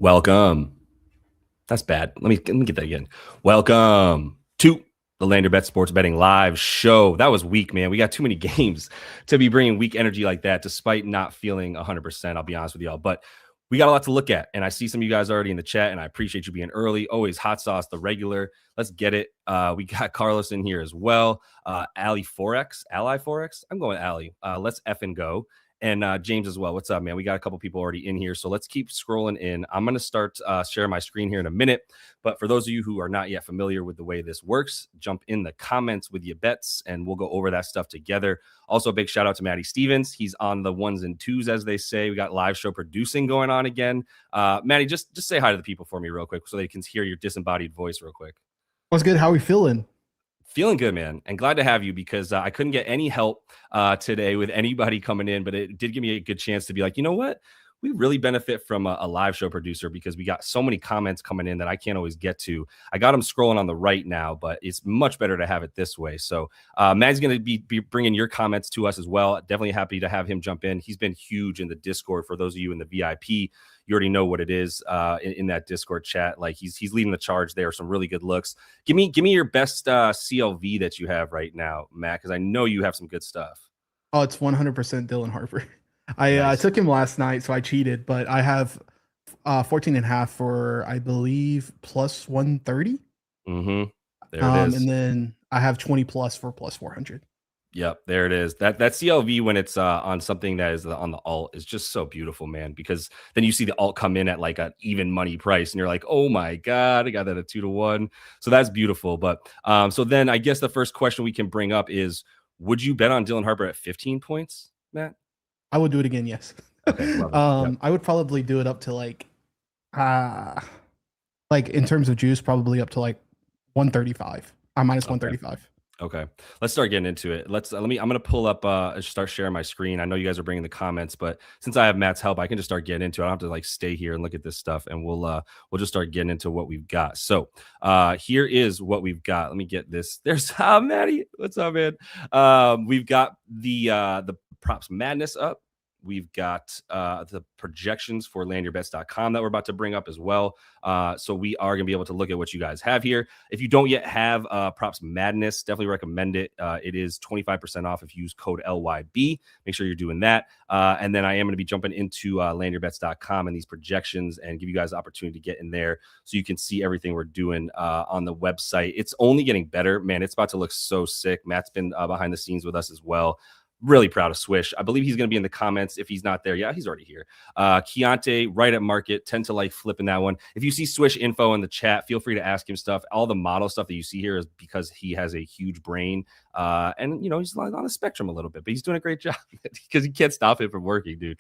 Welcome. That's bad. Let me get that again. Welcome to the Land Your Bet Sports Betting Live Show. That was weak, man. We got too many games to be bringing weak energy like that, despite not feeling 100%. I'll be honest with y'all, but we got a lot to look at, and I see some of you guys already in the chat, and I appreciate you being early. Always hot sauce, the regular. Let's get it. We got Carlos in here as well. Ali Forex, Ally Forex. I'm going Ali. Let's effing go. And James as well. What's up, man? We got a couple people already in here, so let's keep scrolling in. I'm going to start sharing my screen here in a minute. But for those of you who are not yet familiar with the way this works, jump in the comments with your bets, and we'll go over that stuff together. Also, a big shout out to Maddie Stevens. He's on the ones and twos, as they say. We got live show producing going on again. Maddie, just say hi to the people for me real quick so they can hear your disembodied voice real quick. What's good? How are we feeling? Feeling good, man, and glad to have you because I couldn't get any help today with anybody coming in, but it did give me a good chance to be like, you know what? We really benefit from a live show producer because we got so many comments coming in that I can't always get to. I got them scrolling on the right now, but it's much better to have it this way. So Matt's going to be bringing your comments to us as well. Definitely happy to have him jump in. He's been huge in the Discord. For those of you in the VIP, you already know what it is in that Discord chat. Like he's leading the charge there. Some really good looks. Give me your best CLV that you have right now, Matt, because I know you have some good stuff. Oh, it's 100% Dylan Harper. I took him last night, so I cheated, but I have 14.5 for, I believe, plus 130. Mm-hmm. There it is. And then I have 20 plus for plus 400. Yep, there it is. That CLV when it's on something that is on the alt is just so beautiful, man, because then you see the alt come in at like an even money price and you're like, oh my God, I got that at 2-1. So that's beautiful. But so then I guess the first question we can bring up is, would you bet on Dylan Harper at 15 points, Matt? I would do it again, yes. Okay, love it. Yep. I would probably do it up to like in terms of juice, probably up to like 135. Minus 135. Okay, let's start getting into it. I'm going to pull up start sharing my screen. I know you guys are bringing the comments, but since I have Matt's help, I can just start getting into it. I don't have to like stay here and look at this stuff, and we'll just start getting into what we've got. So here is what we've got. Let me get this. There's Maddie. What's up, man? We've got the props madness up. We've got the projections for landyourbets.com that we're about to bring up as well. So we are going to be able to look at what you guys have here. If you don't yet have Props Madness, definitely recommend it. It is 25% off if you use code LYB. Make sure you're doing that. And then I am going to be jumping into landyourbets.com and these projections and give you guys the opportunity to get in there so you can see everything we're doing on the website. It's only getting better, man. It's about to look so sick. Matt's been behind the scenes with us as well. Really proud of Swish. I believe he's going to be in the comments if he's not there. Yeah, he's already here. Keontae, right at market, tend to like flipping that one. If you see Swish info in the chat, feel free to ask him stuff. All the model stuff that you see here is because he has a huge brain. And, you know, he's on the spectrum a little bit, but he's doing a great job because he can't stop it from working, dude.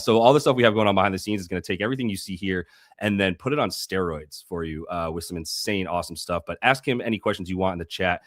So all the stuff we have going on behind the scenes is going to take everything you see here and then put it on steroids for you with some insane, awesome stuff. But ask him any questions you want in the chat.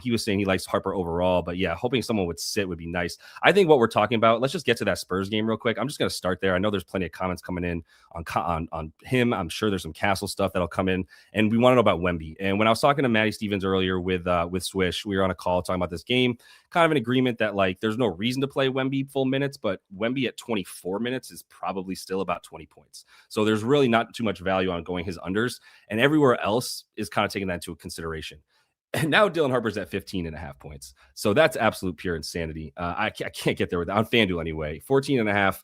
He was saying he likes Harper overall, but yeah, hoping someone would sit would be nice. I think what we're talking about, let's just get to that Spurs game real quick. I'm just going to start there. I know there's plenty of comments coming in on him. I'm sure there's some Castle stuff that'll come in, and we want to know about Wemby. And when I was talking to Maddie Stevens earlier with Swish, we were on a call talking about this game, kind of an agreement that like there's no reason to play Wemby full minutes, but Wemby at 24 minutes is probably still about 20 points. So there's really not too much value on going his unders, and everywhere else is kind of taking that into consideration. And now Dylan Harper's at 15.5 points. So that's absolute pure insanity. I can't get there with that on FanDuel anyway. 14.5,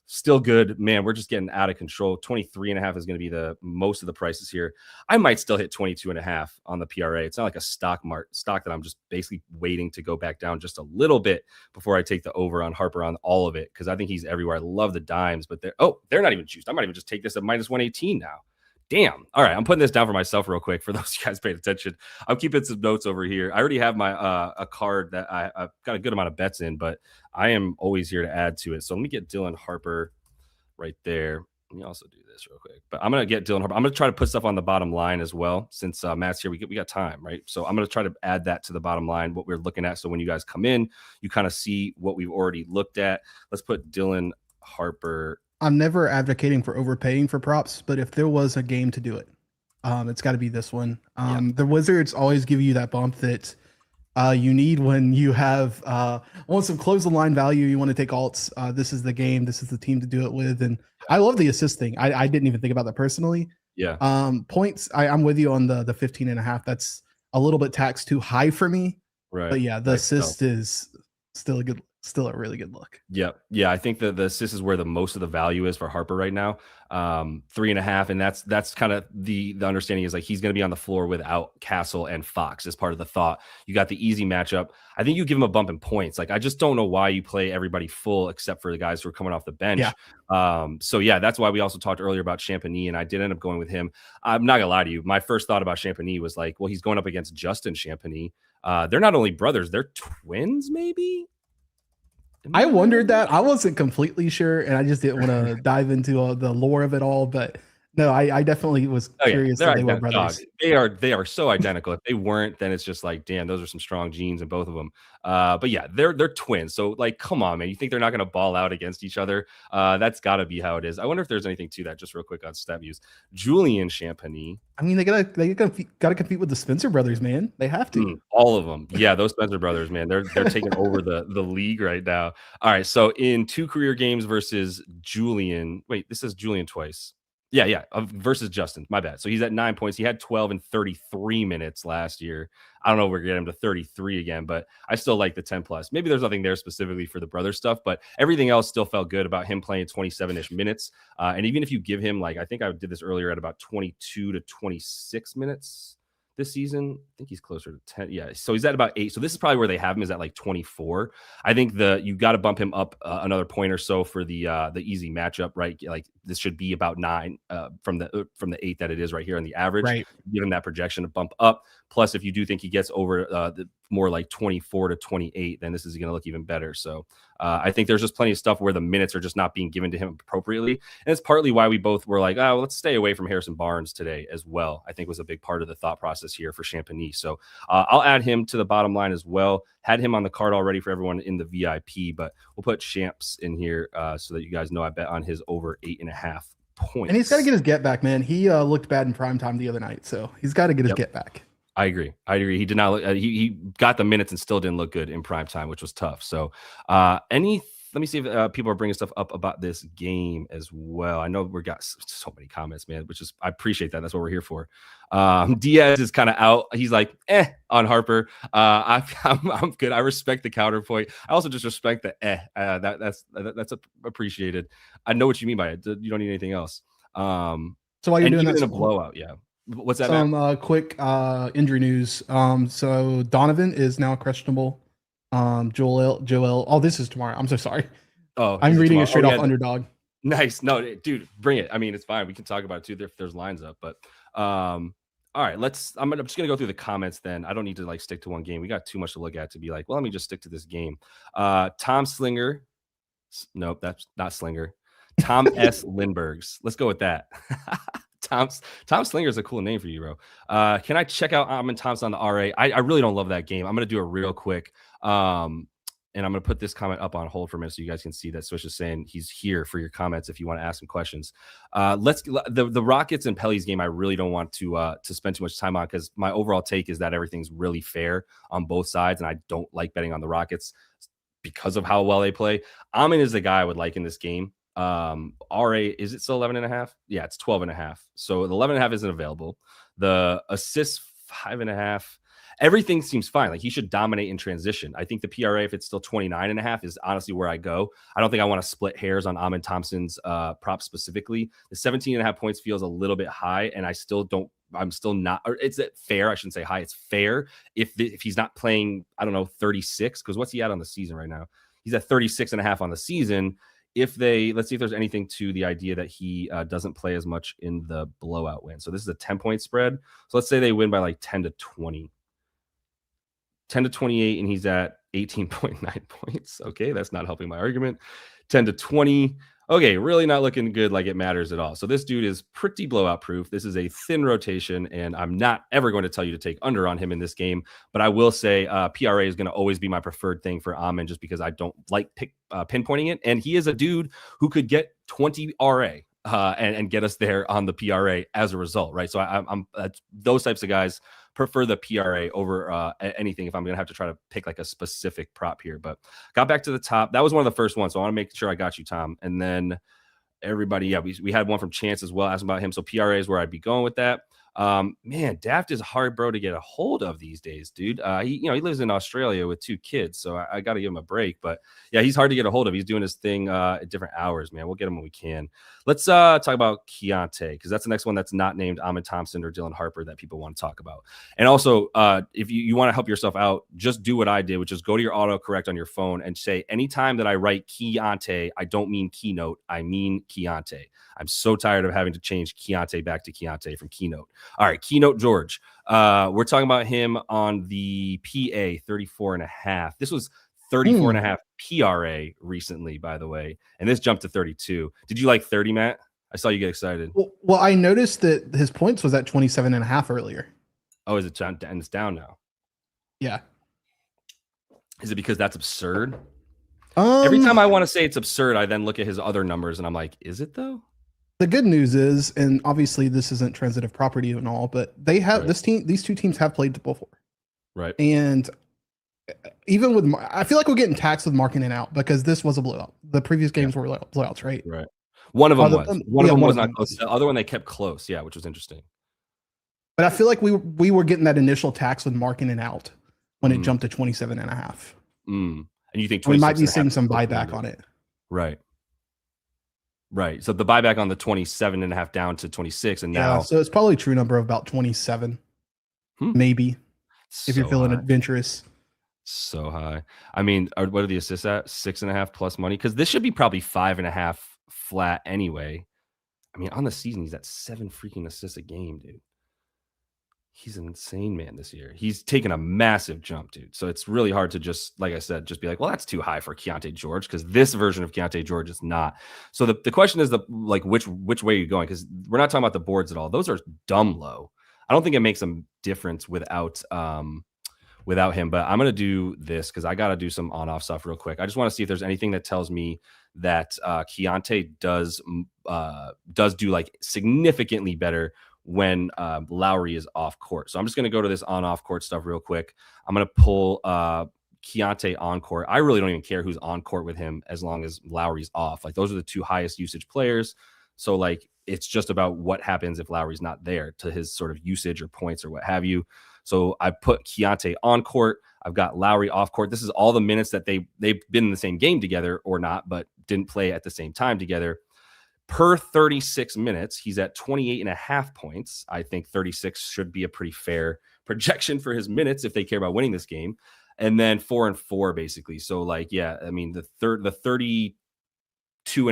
still good. Man, we're just getting out of control. 23.5 is going to be the most of the prices here. I might still hit 22.5 on the PRA. It's not like a stock that I'm just basically waiting to go back down just a little bit before I take the over on Harper on all of it, because I think he's everywhere. I love the dimes, but they're not even juiced. I might even just take this at minus 118 now. Damn. All right. I'm putting this down for myself real quick. For those of you guys paying attention, I'm keeping some notes over here. I already have my a card that I've got a good amount of bets in, but I am always here to add to it. So let me get Dylan Harper right there. Let me also do this real quick. But I'm going to get Dylan Harper. I'm going to try to put stuff on the bottom line as well. Since Matt's here, we got time, right? So I'm going to try to add that to the bottom line, what we're looking at. So when you guys come in, you kind of see what we've already looked at. Let's put Dylan Harper. I'm never advocating for overpaying for props, but if there was a game to do it, it's got to be this one. The Wizards always give you that bump that You need when you have want some close the line value. You want to take alts. This is the game. This is the team to do it with. And I love the assist thing. I didn't even think about that personally. Yeah, Points. I'm with you on the 15 and a half. That's a little bit taxed too high for me. right. But yeah, the Right. So, assist is still a really good look. yeah. I think that the assist is where the most of the value is for Harper right now. 3.5, and that's kind of the understanding is like he's going to be on the floor without Castle and Fox as part of the thought. You got the easy matchup. I think you give him a bump in points. Like I just don't know why you play everybody full except for the guys who are coming off the bench. Yeah. So yeah, that's why we also talked earlier about Champagny, and I did end up going with him. I'm not gonna lie to you. My first thought about Champagny was like, well, he's going up against Justin Champagny. They're not only brothers, they're twins, maybe. I wondered that. I wasn't completely sure, and I just didn't want to dive into the lore of it all. But no, I definitely was Oh yeah, curious they're that they were brothers. dog. They are so identical. If they weren't, then it's just like, damn, those are some strong genes in both of them. But yeah, they're twins. So like, come on, man. You think they're not going to ball out against each other? That's got to be how it is. I wonder if there's anything to that. Just real quick on stat views, Julian Champagny. I mean, they gotta compete with the Spencer brothers, man. They have to. All of them. Yeah, those Spencer brothers, man. They're taking over the league right now. All right, so in 2 career games versus Julian. Wait, this is Julian twice. Yeah, versus Justin. My bad. So he's at 9 points. He had 12 in 33 minutes last year. I don't know if we're gonna get him to 33 again, but I still like the 10 plus. Maybe there's nothing there specifically for the brother stuff, but everything else still felt good about him playing 27-ish minutes. And even if you give him, like, I think I did this earlier at about 22 to 26 minutes this season. I think he's closer to 10. Yeah. So he's at about 8. So this is probably where they have him, is at like 24. I think you got to bump him up another point or so for the easy matchup, right? Like this should be about 9 from the 8 that it is right here on the average. Right. Give him that projection to bump up. Plus, if you do think he gets over the more like 24 to 28, then this is going to look even better. So I think there's just plenty of stuff where the minutes are just not being given to him appropriately. And it's partly why we both were like, oh, well, let's stay away from Harrison Barnes today as well. I think was a big part of the thought process here for Champagny. So I'll add him to the bottom line as well. Had him on the card already for everyone in the VIP, but we'll put Champs in here so that you guys know I bet on his over 8.5 points. And he's got to get his get back, man. He looked bad in prime time the other night, so he's got to get his get back. I agree. He did not look, he got the minutes and still didn't look good in prime time, which was tough. So let me see if people are bringing stuff up about this game as well. I know we got so many comments, man, which is, I appreciate that. That's what we're here for. Diaz is kind of out. He's like, on Harper. I'm good. I respect the counterpoint. I also just respect the that's appreciated. I know what you mean by it. You don't need anything else. So while you're doing that, in a blowout, yeah. What's that? Some quick injury news. So Donovan is now questionable. Joel. Oh, this is tomorrow. I'm so sorry. Oh, I'm reading it straight off Underdog. Nice. No, dude, bring it. I mean, it's fine. We can talk about it too if there's lines up. But all right, I'm just gonna go through the comments then. I don't need to like stick to one game. We got too much to look at to be like, well, let me just stick to this game. Tom Slinger. Nope, that's not Slinger. Tom S. Lindberghs. Let's go with that. Tom Slinger is a cool name for you, bro. Can I check out Amon Thompson on the RA? I really don't love that game. I'm going to do it real quick. And I'm going to put this comment up on hold for a minute so you guys can see that Swish is saying he's here for your comments if you want to ask him questions. The Rockets and Pelly's game, I really don't want to spend too much time on because my overall take is that everything's really fair on both sides, and I don't like betting on the Rockets because of how well they play. Amon is the guy I would like in this game. RA, is it still 11.5? Yeah, it's 12.5. So the 11.5 isn't available. The assists 5.5. Everything seems fine. Like he should dominate in transition. I think the PRA, if it's still 29.5, is honestly where I go. I don't think I want to split hairs on Amon Thompson's prop specifically. The 17.5 points feels a little bit high, and I'm still not, or it's fair. I shouldn't say high. It's fair if he's not playing, I don't know, 36, because what's he at on the season right now? He's at 36.5 on the season. Let's see if there's anything to the idea that he doesn't play as much in the blowout win. So this is a 10-point spread. So let's say they win by like 10 to 20. 10 to 28, and he's at 18.9 points. Okay, that's not helping my argument. 10 to 20. Okay, really not looking good like it matters at all. So this dude is pretty blowout proof. This is a thin rotation, and I'm not ever going to tell you to take under on him in this game. But I will say PRA is going to always be my preferred thing for Amon just because I don't like pinpointing it. And he is a dude who could get 20 RA and get us there on the PRA as a result, right? So I'm those types of guys prefer the PRA over anything if I'm going to have to try to pick like a specific prop here. But got back to the top. That was one of the first ones. So I want to make sure I got you, Tom. And then everybody, yeah, we had one from Chance as well, asking about him. So PRA is where I'd be going with that. Man, Daft is hard, bro, to get a hold of these days, dude. He lives in Australia with 2 kids, so I got to give him a break. But yeah, he's hard to get a hold of. He's doing his thing at different hours, man. We'll get him when we can. Let's talk about Keontae, because that's the next one that's not named Ahmed Thompson or Dylan Harper that people want to talk about. And also, if you want to help yourself out, just do what I did, which is go to your autocorrect on your phone and say, anytime that I write Keontae, I don't mean keynote, I mean Keontae. I'm so tired of having to change Keontae back to Keontae from keynote. All right, Keynote George. We're talking about him on the PA 34.5. This was 34.5 PRA recently, by the way. And this jumped to 32. Did you like 30, Matt? I saw you get excited. Well, I noticed that his points was at 27.5 earlier. Oh, is it down? And it's down now? Yeah. Is it because that's absurd? Every time I want to say it's absurd, I then look at his other numbers and I'm like, is it though? The good news is, and obviously this isn't transitive property and all, but they have these 2 teams have played before. Right. And even with, I feel like we're getting taxed with marking it out because this was a blowout. The previous games were blowouts, right? Right. One of them was. One of them was not close. The other one they kept close. Yeah, which was interesting. But I feel like we were getting that initial tax with marking it out when it jumped to 27.5. And you think we might be seeing some buyback on it. Right. Right. So the buyback on the 27.5 down to 26. And now. Yeah, so it's probably a true number of about 27, maybe, if you're feeling adventurous. So high. I mean, what are the assists at? 6.5 plus money? Because this should be probably 5.5 flat anyway. I mean, on the season, he's at 7 freaking assists a game, dude. He's an insane man this year. He's taken a massive jump, dude. So it's really hard to just, like I said, just be like, well, that's too high for Keontae George, because this version of Keontae George is not. So the question is which way are you going? Because we're not talking about the boards at all. Those are dumb low. I don't think it makes a difference without him. But I'm gonna do this because I gotta do some on-off stuff real quick. I just want to see if there's anything that tells me that Keontae does do like significantly better when Lowry is off court. So I'm just going to go to this on-off court stuff real quick. I'm going to pull Keontae on court. I really don't even care who's on court with him as long as Lowry's off. Like, those are the 2 highest usage players. So like, it's just about what happens if Lowry's not there to his sort of usage or points or what have you. So I put Keontae on court. I've got Lowry off court. This is all the minutes that they've been in the same game together or not, but didn't play at the same time together. Per 36 minutes, he's at 28.5 points. I think 36 should be a pretty fair projection for his minutes if they care about winning this game. And then 4 and 4, basically. So, like, yeah, I mean, the 32.5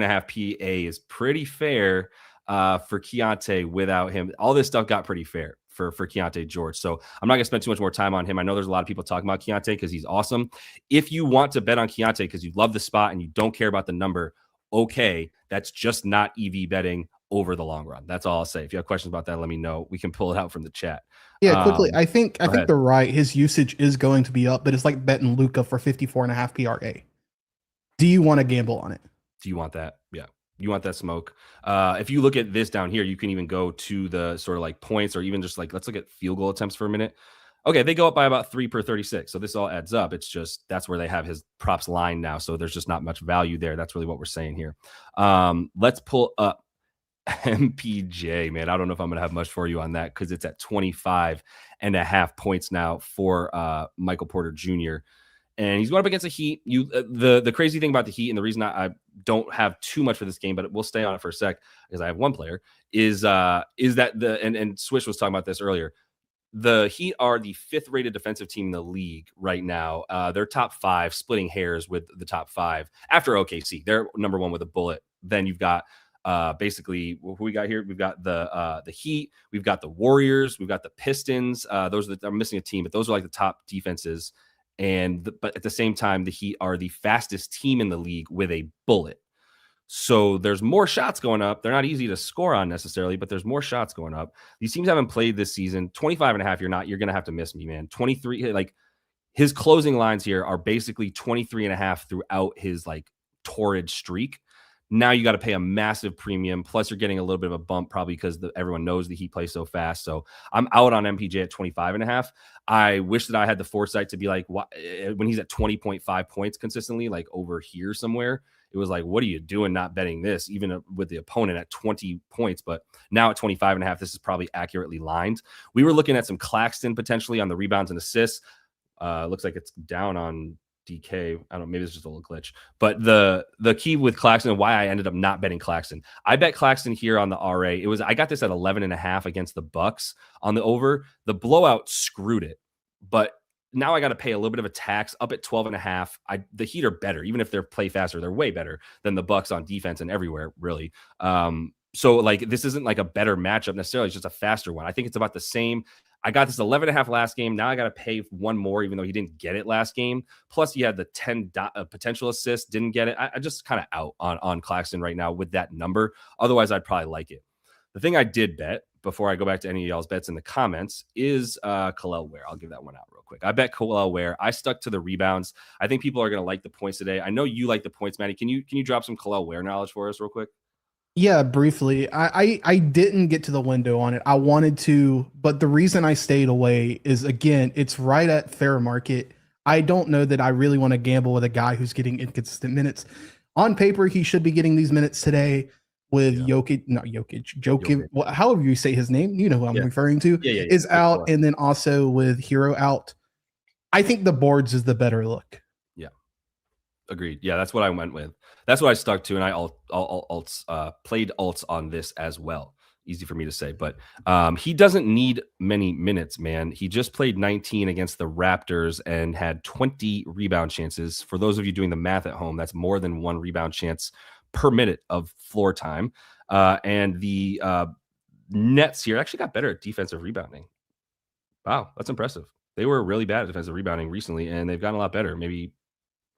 PA is pretty fair for Keontae without him. All this stuff got pretty fair for Keontae George. So I'm not going to spend too much more time on him. I know there's a lot of people talking about Keontae because he's awesome. If you want to bet on Keontae because you love the spot and you don't care about the number, okay, that's just not EV betting over the long run. That's all I'll say. If you have questions about that, let me know. We can pull it out from the chat. Yeah, quickly. I think they're right. His usage is going to be up, but it's like betting Luka for 54.5 PRA. Do you want to gamble on it? Do you want that? Yeah. You want that smoke. If you look at this down here, you can even go to the sort of like points, or even just like, let's look at field goal attempts for a minute. Okay, they go up by about 3 per 36. So this all adds up. It's just that's where they have his props line now. So there's just not much value there. That's really what we're saying here. Let's pull up MPJ, man. I don't know if I'm going to have much for you on that because it's at 25.5 points now for Michael Porter Jr. And he's going up against the Heat. The crazy thing about the Heat, and the reason I don't have too much for this game, but we'll stay on it for a sec because I have one player, is that and Swish was talking about this earlier. The Heat are the 5th rated defensive team in the league right now. They're top 5, splitting hairs with the top 5 after OKC. They're number 1 with a bullet. Then you've got basically who we got here. We've got the Heat. We've got the Warriors. We've got the Pistons. Those are I'm missing a team, but those are like the top defenses. But at the same time, the Heat are the fastest team in the league with a bullet. So there's more shots going up. They're not easy to score on necessarily, but there's more shots going up. These teams haven't played this season. 25.5, you're going to have to miss me, man. 23, like his closing lines here are basically 23.5 throughout his like torrid streak. Now you got to pay a massive premium. Plus, you're getting a little bit of a bump probably because everyone knows the Heat play so fast. So I'm out on MPJ at 25.5. I wish that I had the foresight to be like, when he's at 20.5 points consistently, like over here somewhere, it was like, what are you doing not betting this, even with the opponent at 20 points? But now at 25.5, this is probably accurately lined. We were looking at some Claxton potentially on the rebounds and assists. Looks like it's down on DK. I don't know, maybe it's just a little glitch. But the key with Claxton and why I ended up not betting Claxton. I bet Claxton here on the RA. I got this at 11.5 against the Bucks on the over. The blowout screwed it. But now I got to pay a little bit of a tax up at 12.5. The Heat are better, even if they're play faster. They're way better than the Bucks on defense and everywhere, really. So like this isn't like a better matchup necessarily. It's just a faster one. I think it's about the same. I got this 11.5 last game. Now I got to pay one more, even though he didn't get it last game. Plus, he had the 10 potential assist, didn't get it. I just kind of out on Claxton right now with that number. Otherwise, I'd probably like it. The thing I did bet before I go back to any of y'all's bets in the comments is Khalil Ware. I'll give that one out real quick. I bet Khalil Ware. I stuck to the rebounds. I think people are going to like the points today. I know you like the points, Maddie. Can you drop some Khalil Ware knowledge for us real quick? Yeah, briefly. I didn't get to the window on it. I wanted to, but the reason I stayed away is again, it's right at fair market. I don't know that I really want to gamble with a guy who's getting inconsistent minutes. On paper, he should be getting these minutes today with Jokic, however you say his name, you know who I'm referring to, is out, and then also with Hero out. I think the boards is the better look. Yeah. Agreed. Yeah, that's what I went with. That's what I stuck to, and I played alts on this as well. Easy for me to say, but he doesn't need many minutes, man. He just played 19 against the Raptors and had 20 rebound chances. For those of you doing the math at home, that's more than one rebound chance per minute of floor time. And the Nets here actually got better at defensive rebounding. Wow, that's impressive. They were really bad at defensive rebounding recently, and they've gotten a lot better. Maybe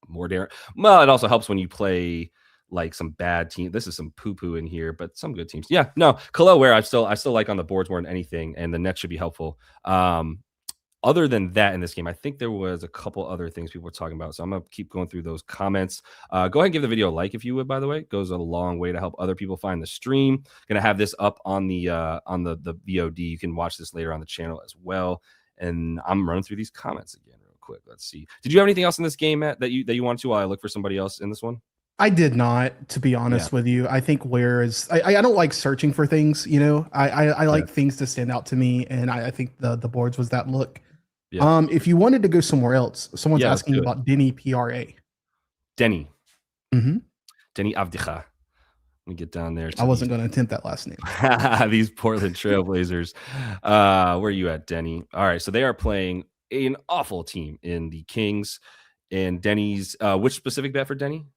more daring. Well, it also helps when you play like some bad team. This is some poo-poo in here, but some good teams. Yeah, no, Khalil Ware, I still like on the boards more than anything, and the Nets should be helpful. Other than that, in this game, I think there was a couple other things people were talking about. So I'm gonna keep going through those comments. Go ahead and give the video a like if you would. By the way, it goes a long way to help other people find the stream. Gonna have this up on the VOD. You can watch this later on the channel as well. And I'm running through these comments again. Quick. Let's see. Did you have anything else in this game, Matt, that you wanted to while I look for somebody else in this one? I did not, to be honest with you. I think Ware is. I don't like searching for things. You know, I like things to stand out to me, and I think the boards was that look. Yeah. If you wanted to go somewhere else, someone's asking about Denny PRA. Denny. Mm-hmm. Denny Avdicha. Let me get down there. I wasn't going to attempt that last name. These Portland Trailblazers. Where are you at, Denny? All right, so they are playing an awful team in the Kings, and Denny's which specific bet for Denny?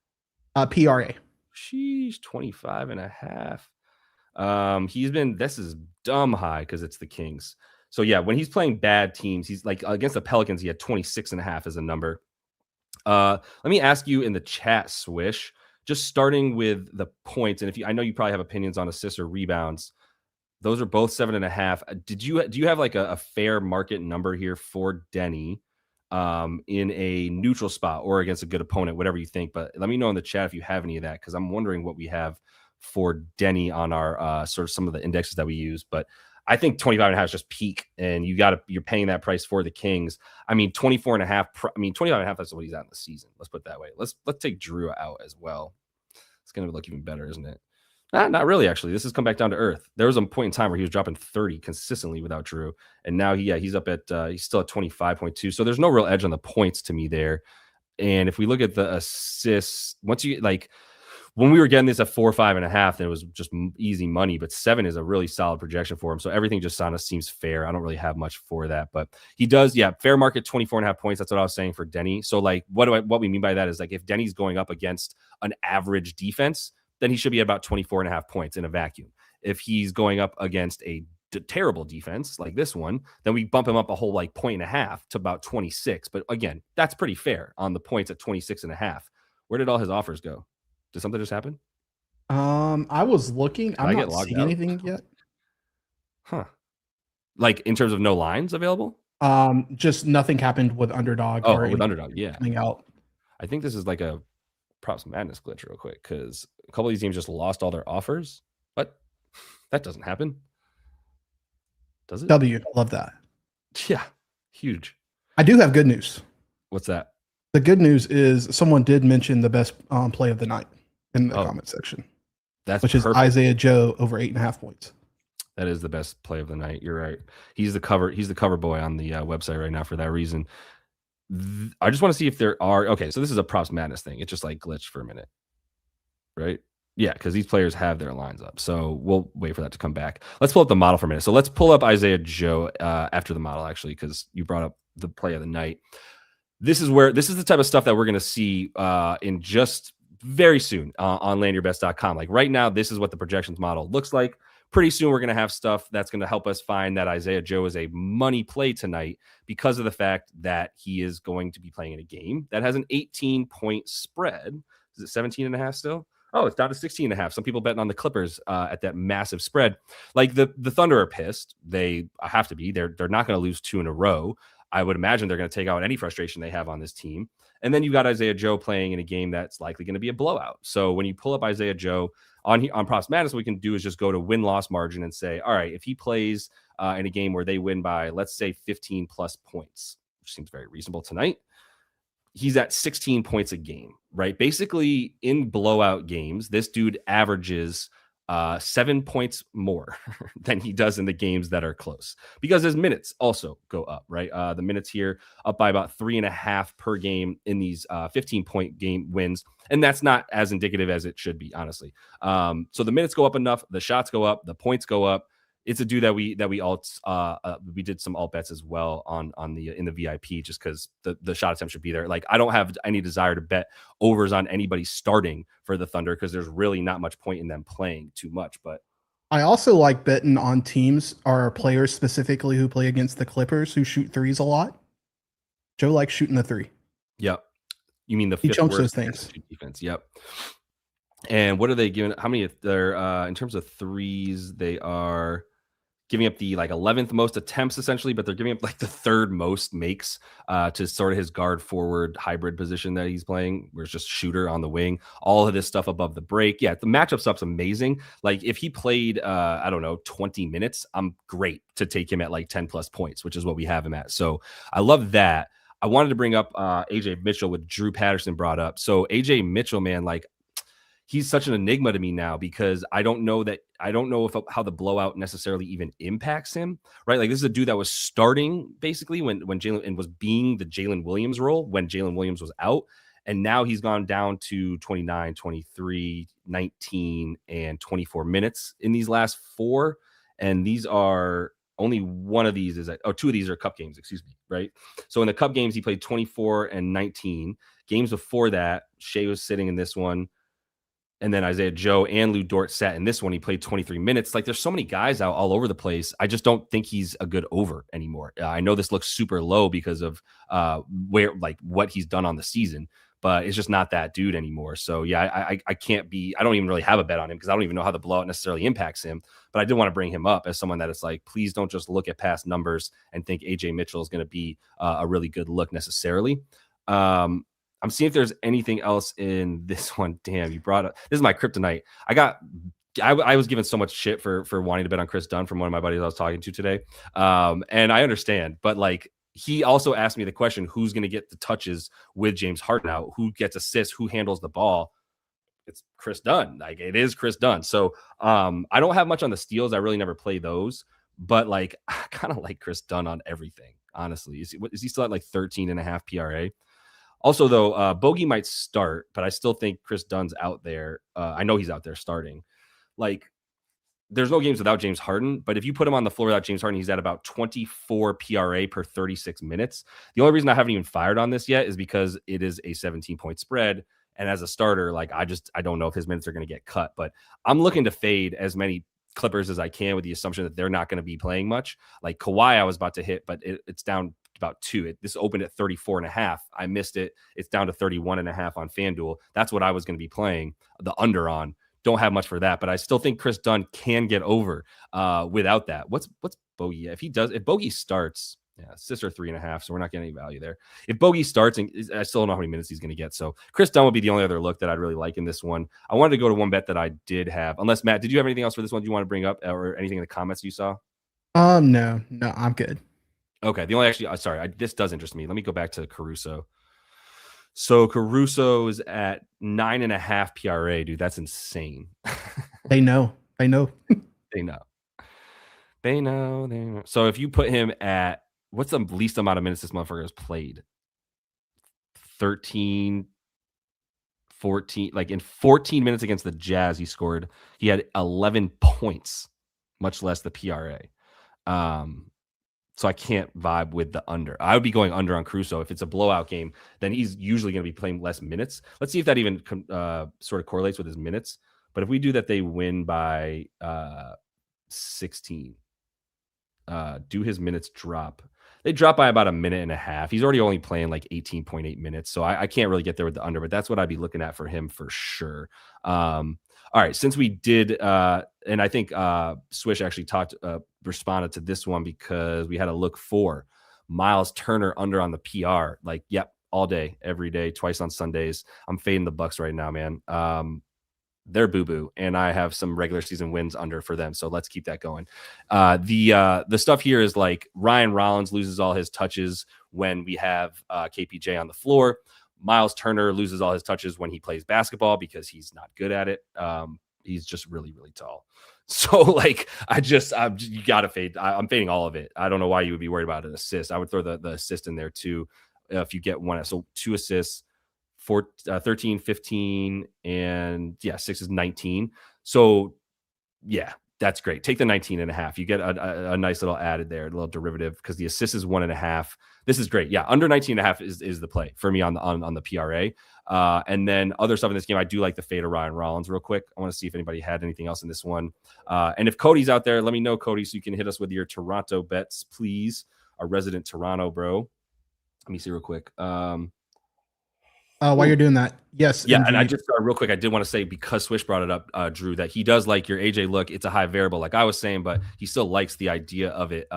PRA. Sheesh, 25.5. This is dumb high because it's the Kings. So yeah, when he's playing bad teams, he's like against the Pelicans, he had 26.5 as a number. Let me ask you in the chat, Swish, just starting with the points, and I know you probably have opinions on assists or rebounds. Those are both 7.5. Do you have like a fair market number here for Denny in a neutral spot or against a good opponent, whatever you think? But let me know in the chat if you have any of that, because I'm wondering what we have for Denny on our sort of some of the indexes that we use. But I think 25.5 is just peak, and you're paying that price for the Kings. I mean, 24.5. 25.5. That's what he's at in the season. Let's put it that way. Let's take Drew out as well. It's going to look even better, isn't it? Not really, actually. This has come back down to earth. There was a point in time where he was dropping 30 consistently without Drew, and now he's up at he's still at 25.2. So there's no real edge on the points to me there. And if we look at the assists, once you like when we were getting this at 4, 5.5, then it was just easy money. But 7 is a really solid projection for him. So everything just on us seems fair. I don't really have much for that, but he does. Yeah, fair market 24.5 points. That's what I was saying for Denny. So like, what we mean by that is like if Denny's going up against an average defense, then he should be about 24.5 points in a vacuum. If he's going up against a terrible defense like this one, then we bump him up a whole like 1.5 to about 26. But again, that's pretty fair on the points at 26.5. Where did all his offers go? Did something just happen? I was looking. I'm not seeing anything yet. Huh. Like in terms of no lines available? Just nothing happened with Underdog. Oh, with Underdog, yeah. Coming out. I think this is like a props madness glitch real quick because a couple of these teams just lost all their offers. But that doesn't happen. Does it? W, love that. Yeah, huge. I do have good news. What's that? The good news is someone did mention the best play of the night in the comment section. Which is Isaiah Joe over 8.5 points. That is the best play of the night. You're right. He's the cover boy on the website right now for that reason. I just want to see if there are. Okay, so this is a props madness thing. It just like glitched for a minute, right? Yeah, because these players have their lines up. So we'll wait for that to come back. Let's pull up the model for a minute. So let's pull up Isaiah Joe after the model, actually, because you brought up the play of the night. This is the type of stuff that we're going to see in just very soon on landyourbest.com. Like right now, this is what the projections model looks like. Pretty soon, we're going to have stuff that's going to help us find that Isaiah Joe is a money play tonight because of the fact that he is going to be playing in a game that has an 18-point spread. Is it 17 and a half still? Oh, it's down to 16 and a half. Some people betting on the Clippers at that massive spread. Like the Thunder are pissed. They have to be. They're not going to lose 2 in a row. I would imagine they're going to take out any frustration they have on this team. And then you got Isaiah Joe playing in a game that's likely going to be a blowout. So when you pull up Isaiah Joe on Props Madness, what we can do is just go to win-loss margin and say, all right, if he plays in a game where they win by, let's say, 15 plus points, which seems very reasonable tonight, he's at 16 points a game, right? Basically, in blowout games, this dude averages 7 points more than he does in the games that are close because his minutes also go up, right? The minutes here up by about 3.5 per game in these 15-point game wins. And that's not as indicative as it should be, honestly. So the minutes go up enough, the shots go up, the points go up. It's a dude that we did some alt bets as well on the in the VIP just because the shot attempt should be there. Like I don't have any desire to bet overs on anybody starting for the Thunder because there's really not much point in them playing too much. But I also like betting on teams or players specifically who play against the Clippers who shoot threes a lot. Joe likes shooting the three. Yep. You mean the he fifth chunks worst those things. Defense? Yep. And what are they giving? How many they're in terms of threes? They are giving up the like 11th most attempts essentially, but they're giving up like the 3rd most makes to sort of his guard forward hybrid position that he's playing, where it's just shooter on the wing, all of this stuff above the break. Yeah, the matchup stuff's amazing. Like if he played, 20 minutes, I'm great to take him at like 10 plus points, which is what we have him at. So I love that. I wanted to bring up AJ Mitchell, with Drew Patterson brought up. So AJ Mitchell, man, like he's such an enigma to me now because I don't know how the blowout necessarily even impacts him, right? Like this is a dude that was starting basically when Jalen and was being the Jalen Williams role when Jalen Williams was out. And now he's gone down to 29, 23, 19, and 24 minutes in these last 4. And these are only one of these is 2 of these are cup games, excuse me, right? So in the cup games, he played 24 and 19. Games before that, Shea was sitting in this one. And then Isaiah Joe and Lou Dort sat in this one. He played 23 minutes. Like there's so many guys out all over the place. I just don't think he's a good over anymore. I know this looks super low because of what he's done on the season, but it's just not that dude anymore. So yeah, I can't be, I don't even really have a bet on him because I don't even know how the blowout necessarily impacts him. But I did want to bring him up as someone that is like, please don't just look at past numbers and think AJ Mitchell is going to be a really good look necessarily. I'm seeing if there's anything else in this one. Damn, you brought up, this is my kryptonite. I was given so much shit for wanting to bet on Chris Dunn from one of my buddies I was talking to today. And I understand, but like he also asked me the question, who's going to get the touches with James Harden out? Who gets assists? Who handles the ball? It's Chris Dunn. Like it is Chris Dunn. So I don't have much on the steals. I really never play those, but like I kind of like Chris Dunn on everything. Honestly, is he still at like 13.5 PRA? Also, though, Bogey might start, but I still think Chris Dunn's out there. I know he's out there starting. Like, there's no games without James Harden, but if you put him on the floor without James Harden, he's at about 24 PRA per 36 minutes. The only reason I haven't even fired on this yet is because it is a 17-point spread. And as a starter, like, I don't know if his minutes are going to get cut, but I'm looking to fade as many Clippers as I can with the assumption that they're not going to be playing much. Like Kawhi, I was about to hit, but it's down about 2. This opened at 34.5. I missed it. It's down to 31.5 on FanDuel. That's what I was going to be playing the under on. Don't have much for that, but I still think Chris Dunn can get over without that. What's Bogey? If Bogey starts, Yeah, assists are 3.5, so we're not getting any value there. If Bogey starts, and I still don't know how many minutes he's going to get. So Chris Dunn would be the only other look that I'd really like in this one. I wanted to go to one bet that I did have. Unless, Matt, did you have anything else for this one you want to bring up or anything in the comments you saw? No, I'm good. Okay, the only actually, sorry, this does interest me. Let me go back to Caruso. So Caruso is at 9.5 PRA, dude. That's insane. They know. They know. They know. They know. They know. So if you put him at what's the least amount of minutes this motherfucker has played? 13, 14. Like in 14 minutes against the Jazz, he had 11 points, much less the PRA. So I can't vibe with the under. I would be going under on Caruso. If it's a blowout game, then he's usually going to be playing less minutes. Let's see if that even sort of correlates with his minutes. But if we do that, they win by 16. Do his minutes drop? They drop by about a minute and a half. He's already only playing like 18.8 minutes. So I can't really get there with the under, but that's what I'd be looking at for him for sure. All right, since we did, and I think Swish actually responded to this one because we had a look for Miles Turner under on the PR. Like, yep, all day, every day, twice on Sundays. I'm fading the Bucks right now, man. They're boo-boo, and I have some regular season wins under for them, so let's keep that going. The stuff here is like Ryan Rollins loses all his touches when we have KPJ on the floor. Miles Turner loses all his touches when he plays basketball because he's not good at it. He's just really, really tall. So, like, you got to fade. I'm fading all of it. I don't know why you would be worried about an assist. I would throw the assist in there, too, if you get one. So, 2 assists, 13, 15, and, 6 is 19. So, yeah, that's great. Take the 19.5. You get a nice little added there, a little derivative, because the assist is 1.5. This is great. Yeah, under 19.5 is the play for me on the PRA. And then other stuff in this game, I do like the fade of Ryan Rollins real quick. I want to see if anybody had anything else in this one. And if Cody's out there, let me know, Cody, so you can hit us with your Toronto bets, please. Our resident Toronto bro. Let me see real quick. While you're doing that, yes. Yeah, and I just real quick, I did want to say, because Swish brought it up, Drew, that he does like your AJ look. It's a high variable, like I was saying, but he still likes the idea of it.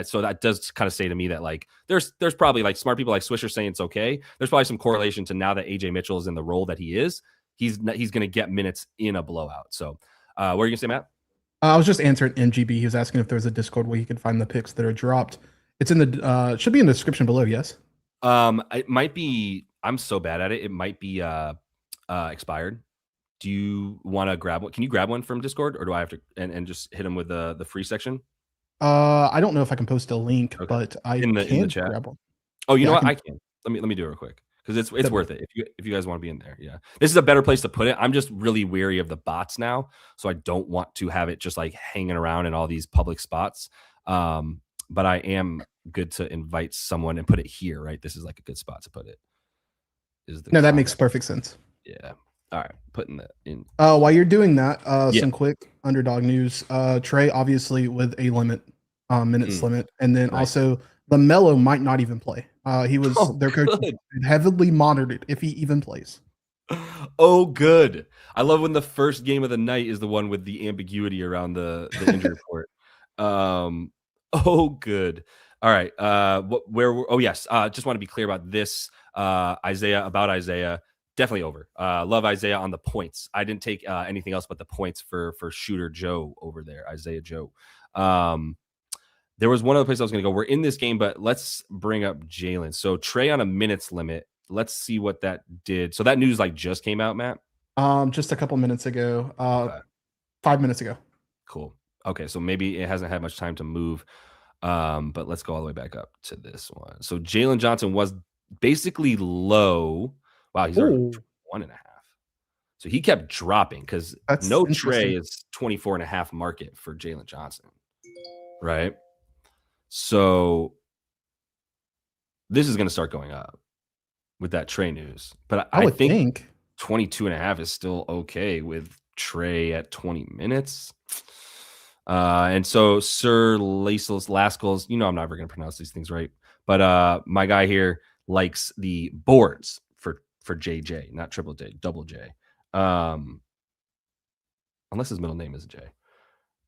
So that does kind of say to me that like there's probably like smart people like Swish are saying it's okay. There's probably some correlation to now that AJ Mitchell is in the role that he is. He's going to get minutes in a blowout. So what are you going to say, Matt? I was just answering MGB. He was asking if there's a Discord where you can find the picks that are dropped. It's in the should be in the description below. Yes. It might be. I'm so bad at it. It might be expired. Do you want to grab one? Can you grab one from Discord, or do I have to and just hit them with the free section? I don't know if I can post a link, but I in the chat. Grab one. Oh, you know what? I can. Let me do it real quick because it's worth it if you guys want to be in there. Yeah, this is a better place to put it. I'm just really weary of the bots now, so I don't want to have it just like hanging around in all these public spots. But I am good to invite someone and put it here. Right, this is like a good spot to put it. No, that makes perfect sense. Yeah. All right. Putting that in. While you're doing that, some quick underdog news. Trey, obviously, with a minutes limit. And then also, LaMelo might not even play. Their coach heavily monitored if he even plays. Oh, good. I love when the first game of the night is the one with the ambiguity around the injury report. Oh, good. All right. Yes. Just want to be clear about this. Isaiah, definitely over. Love Isaiah on the points. I didn't take anything else but the points for shooter Joe over there, Isaiah Joe. There was one other place I was going to go. We're in this game, but let's bring up Jalen. So Trey on a minutes limit. Let's see what that did. So that news like just came out, Matt? Just a couple minutes ago. 5 minutes ago. Cool. Okay, so maybe it hasn't had much time to move. But let's go all the way back up to this one. So Jalen Johnson was basically low. Wow, he's already 1.5. So he kept dropping because Trey is 24.5 market for Jalen Johnson. Right. So this is going to start going up with that Trey news. But I would think 22.5 is still okay with Trey at 20 minutes. And so Sir Laskels, you know, I'm never going to pronounce these things right. But my guy here likes the boards for JJ, not triple J, double J. Unless his middle name is J.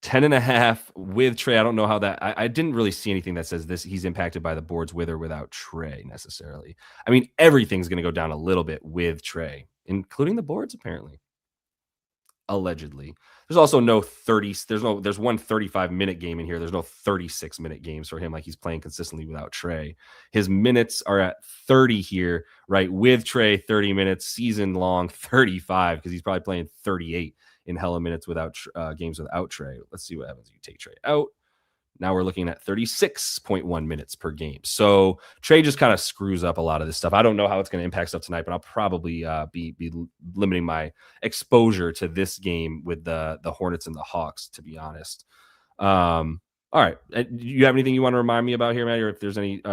10.5 with Trey. I don't know how that. I didn't really see anything that says this. He's impacted by the boards with or without Trey necessarily. I mean, everything's going to go down a little bit with Trey, including the boards apparently. Allegedly, there's also no 30. There's one 35-minute game in here. There's no 36-minute games for him. Like he's playing consistently without Trey. His minutes are at 30 here, right? With Trey, 30 minutes, season long 35 because he's probably playing 38 in hella minutes without games without Trey. Let's see what happens if you take Trey out. Now we're looking at 36.1 minutes per game. So Trey just kind of screws up a lot of this stuff. I don't know how it's going to impact stuff tonight, but I'll probably be limiting my exposure to this game with the Hornets and the Hawks, to be honest. All right. Do you have anything you want to remind me about here, Matt, or if there's any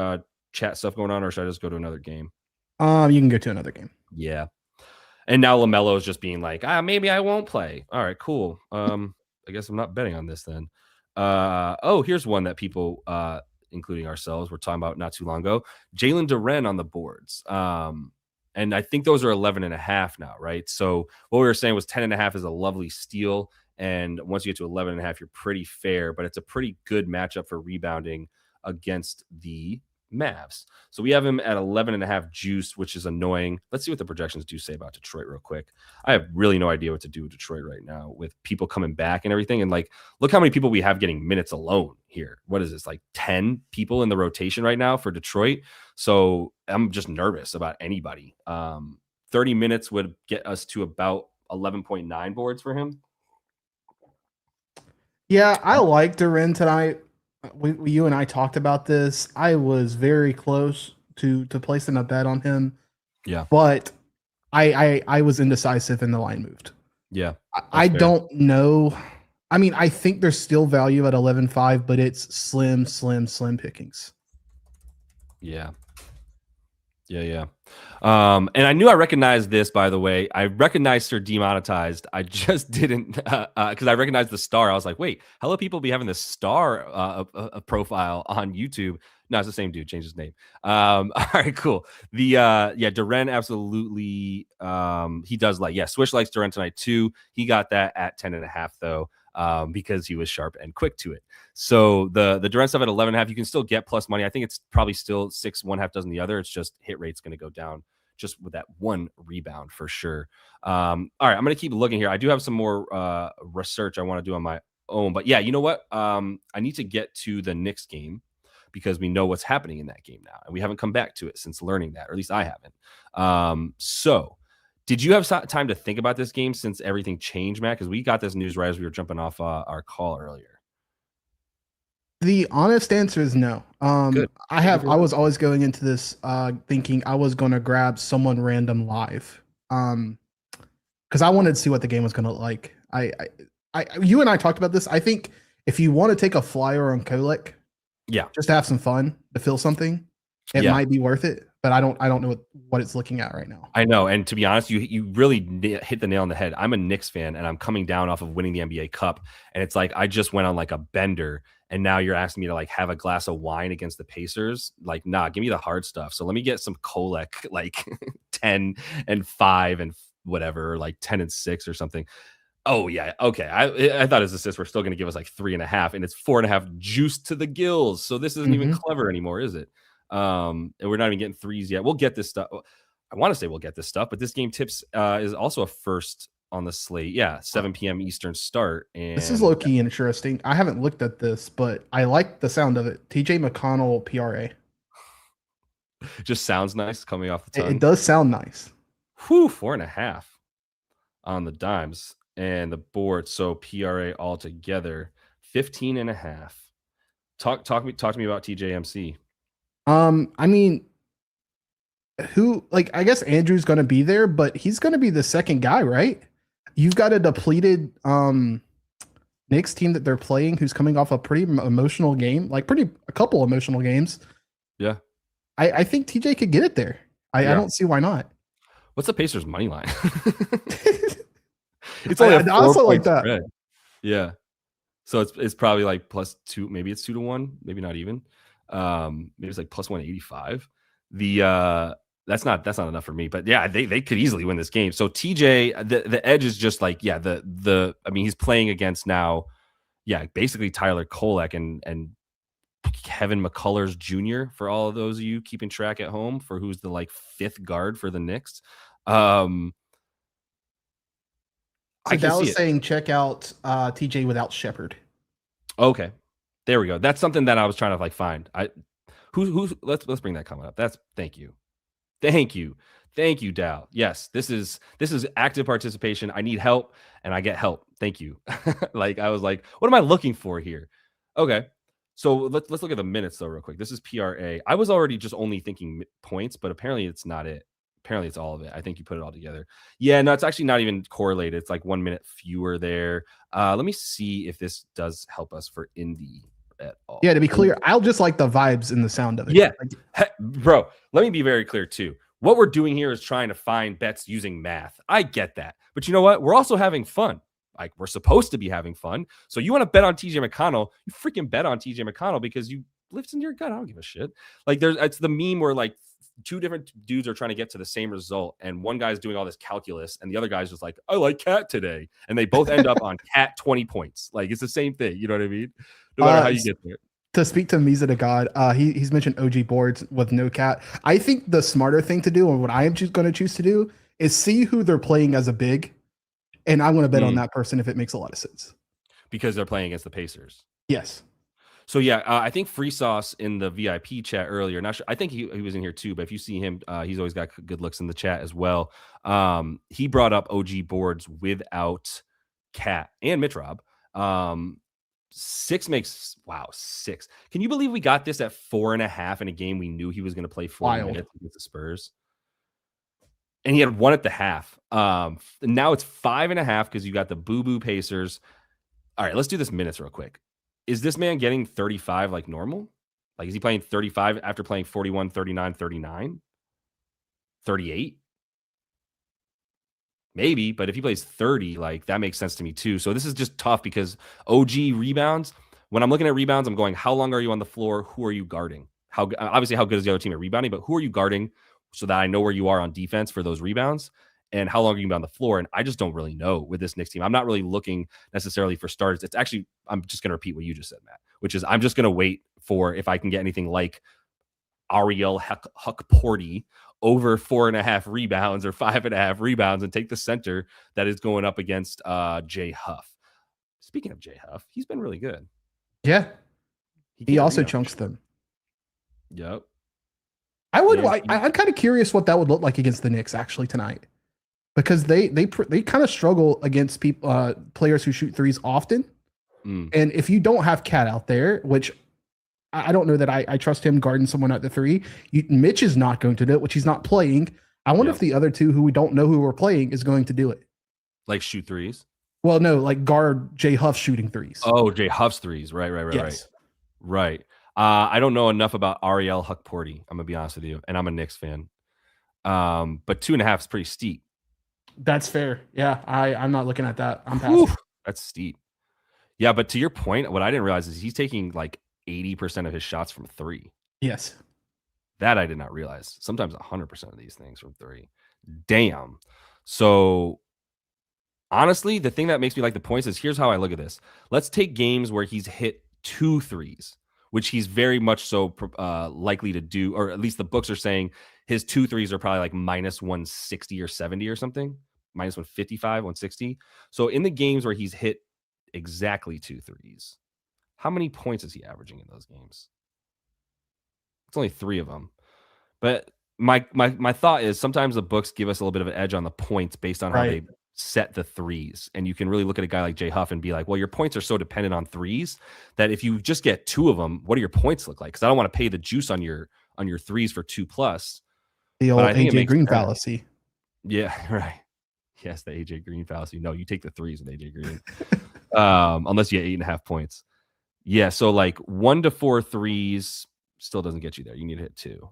chat stuff going on, or should I just go to another game? You can go to another game. Yeah. And now LaMelo is just being like, maybe I won't play. All right, cool. I guess I'm not betting on this then. Here's one that people, including ourselves, were talking about not too long ago. Jalen Duren on the boards. And I think those are 11.5 now, right? So what we were saying was 10.5 is a lovely steal. And once you get to 11.5, you're pretty fair, but it's a pretty good matchup for rebounding against the Mavs. So we have him at 11.5 juice, which is annoying. Let's see what the projections do say about Detroit real quick. I have really no idea what to do with Detroit right now with people coming back and everything. And like, look how many people we have getting minutes alone here. What is this? Like 10 people in the rotation right now for Detroit. So I'm just nervous about anybody. 30 minutes would get us to about 11.9 boards for him. Yeah, I like Duren tonight. You and I talked about this. I was very close to placing a bet on him. Yeah, but I was indecisive and the line moved. Yeah, I don't know. I mean, I think there's still value at 11.5, but it's slim pickings. Yeah. And I knew I recognized this, by the way. I recognized Sir Demonetized. I just didn't, because I recognized the star. I was like, wait, hello, people be having the star profile on YouTube. No, it's the same dude. Changed his name. All right, cool. Duren absolutely. He does Swish likes Duren tonight too. He got that at 10.5 though. Because he was sharp and quick to it. So the Durant stuff at 11.5, you can still get plus money. I think it's probably still 6, 1/2 dozen the other. It's just hit rate's going to go down just with that one rebound for sure. All right, I'm going to keep looking here. I do have some more research I want to do on my own, but yeah, you know what? I need to get to the Knicks game because we know what's happening in that game now, and we haven't come back to it since learning that, or at least I haven't. So did you have time to think about this game since everything changed, Matt? Because we got this news right as we were jumping off our call earlier. The honest answer is no. I was always going into this thinking I was going to grab someone random live, because I wanted to see what the game was going to look like. You and I talked about this. I think if you want to take a flyer on Kolek, just to have some fun, to feel something, it might be worth it. But I don't know what it's looking at right now. I know, and to be honest, you really hit the nail on the head. I'm a Knicks fan, and I'm coming down off of winning the NBA Cup, and it's like I just went on like a bender, and now you're asking me to like have a glass of wine against the Pacers. Like, nah, give me the hard stuff. So let me get some Kolek, like 10-5 and whatever, like 10-6 or something. Oh yeah, okay. I thought his assists were still going to give us like 3.5, and it's 4.5 juice to the gills. So this isn't even clever anymore, is it? And we're not even getting threes yet. We'll get this stuff. I want to say we'll get this stuff, but this game tips is also a first on the slate. Yeah, 7 p.m. Eastern start. And this is low-key interesting. I haven't looked at this, but I like the sound of it. TJ McConnell PRA. Just sounds nice coming off the tongue. It does sound nice. 4.5 on the dimes and the board. So PRA altogether 15.5. Talk to me about TJMC. I mean, I guess Andrew's going to be there, but he's going to be the second guy, right? You've got a depleted Knicks team that they're playing who's coming off a pretty emotional game, a couple emotional games. Yeah. I think TJ could get it there. I don't see why not. What's the Pacers money line? It's only I also like that. Spread. Yeah. So it's probably like +2, maybe it's 2-1, maybe not even. Maybe it's like +185. That's not enough for me, but yeah, they could easily win this game. So TJ, the edge is just like, I mean, he's playing against now yeah, basically Tyler Kolek and Kevin McCullers Jr. for all of those of you keeping track at home for who's the like fifth guard for the Knicks. So I can see Dallas it. saying check out TJ without Shepard. Okay, there we go. That's something that I was trying to like find. Who's let's bring that comment up. That's thank you. Thank you. Thank you, Dal. Yes, this is active participation. I need help and I get help. Thank you. Like I was like, what am I looking for here? Okay. So let's look at the minutes though real quick. This is PRA. I was already just only thinking points, but apparently it's not it. Apparently it's all of it. I think you put it all together. Yeah, no, it's actually not even correlated. It's like 1 minute fewer there. Let me see if this does help us for Indy at all. Yeah, to be clear, I'll just like the vibes and the sound of it. Yeah, bro, let me be very clear too. What we're doing here is trying to find bets using math. I get that. But you know what? We're also having fun. Like we're supposed to be having fun. So you want to bet on TJ McConnell, you freaking bet on TJ McConnell because you lives in your gut. I don't give a shit. Like it's the meme where like two different dudes are trying to get to the same result and one guy's doing all this calculus and the other guy's just like, I like cat today. And they both end up on cat 20 points. Like it's the same thing. You know what I mean? No matter how you get there. To speak to Misa to God, he's mentioned OG boards with no cat. I think the smarter thing to do, and what I am going to choose to do, is see who they're playing as a big, and I'm going to bet on that person if it makes a lot of sense. Because they're playing against the Pacers. Yes. So yeah, I think Free Sauce in the VIP chat earlier. Not sure. I think he was in here too. But if you see him, he's always got good looks in the chat as well. He brought up OG boards without Cat and Mitrob. 6 makes 6. Can you believe we got this at 4.5 in a game we knew he was going to play 40 minutes against the Spurs? And he had 1 at the half. Now it's 5.5 because you got the boo-boo Pacers. All right, let's do this minutes real quick. Is this man getting 35 like normal? Like, is he playing 35 after playing 41, 39, 39? 38? Maybe, but if he plays 30, like that makes sense to me too. So this is just tough because OG rebounds. When I'm looking at rebounds, I'm going, how long are you on the floor? Who are you guarding? How obviously how good is the other team at rebounding, but who are you guarding so that I know where you are on defense for those rebounds? And how long are you on the floor? And I just don't really know with this Knicks team. I'm not really looking necessarily for starters. It's actually, I'm just going to repeat what you just said, Matt, which is I'm just going to wait for if I can get anything like Ariel Huckporty over 4.5 rebounds or 5.5 rebounds and take the center that is going up against Jay Huff. Speaking of Jay Huff, he's been really good. Yeah. He also chunks them. Yep. I'm kind of curious what that would look like against the Knicks actually tonight, because they kind of struggle against people players who shoot threes often. And if you don't have Cat out there, which I don't know that I trust him guarding someone at the 3, Mitch is not going to do it, which he's not playing. I wonder if the other two who we don't know who are playing is going to do it. Like shoot threes? Well, no, like guard Jay Huff shooting threes. Oh, Jay Huff's threes. Right. I don't know enough about Ariel Huckporty. I'm gonna be honest with you, and I'm a Knicks fan. But 2.5 is pretty steep. That's fair. Yeah, I'm not looking at that. I'm passing. That's steep. Yeah, but to your point, what I didn't realize is he's taking like 80% of his shots from 3. Yes. That I did not realize. Sometimes 100% of these things from 3. Damn. So honestly, the thing that makes me like the points is here's how I look at this. Let's take games where he's hit 2 threes, which he's very much so likely to do, or at least the books are saying his 2 threes are probably like minus 160 or 70 or something, minus 155, 160. So in the games where he's hit exactly 2 threes, how many points is he averaging in those games? It's only 3 of them. But my thought is sometimes the books give us a little bit of an edge on the points based on how they set the threes. And you can really look at a guy like Jay Huff and be like, well, your points are so dependent on threes that if you just get 2 of them, what do your points look like? Because I don't want to pay the juice on your threes for 2+. The old AJ Green fallacy. Yeah, right. Yes, the AJ Green fallacy. No, you take the threes with AJ Green. Unless you get 8.5 points. Yeah, so like 1 to 4 threes still doesn't get you there. You need to hit 2.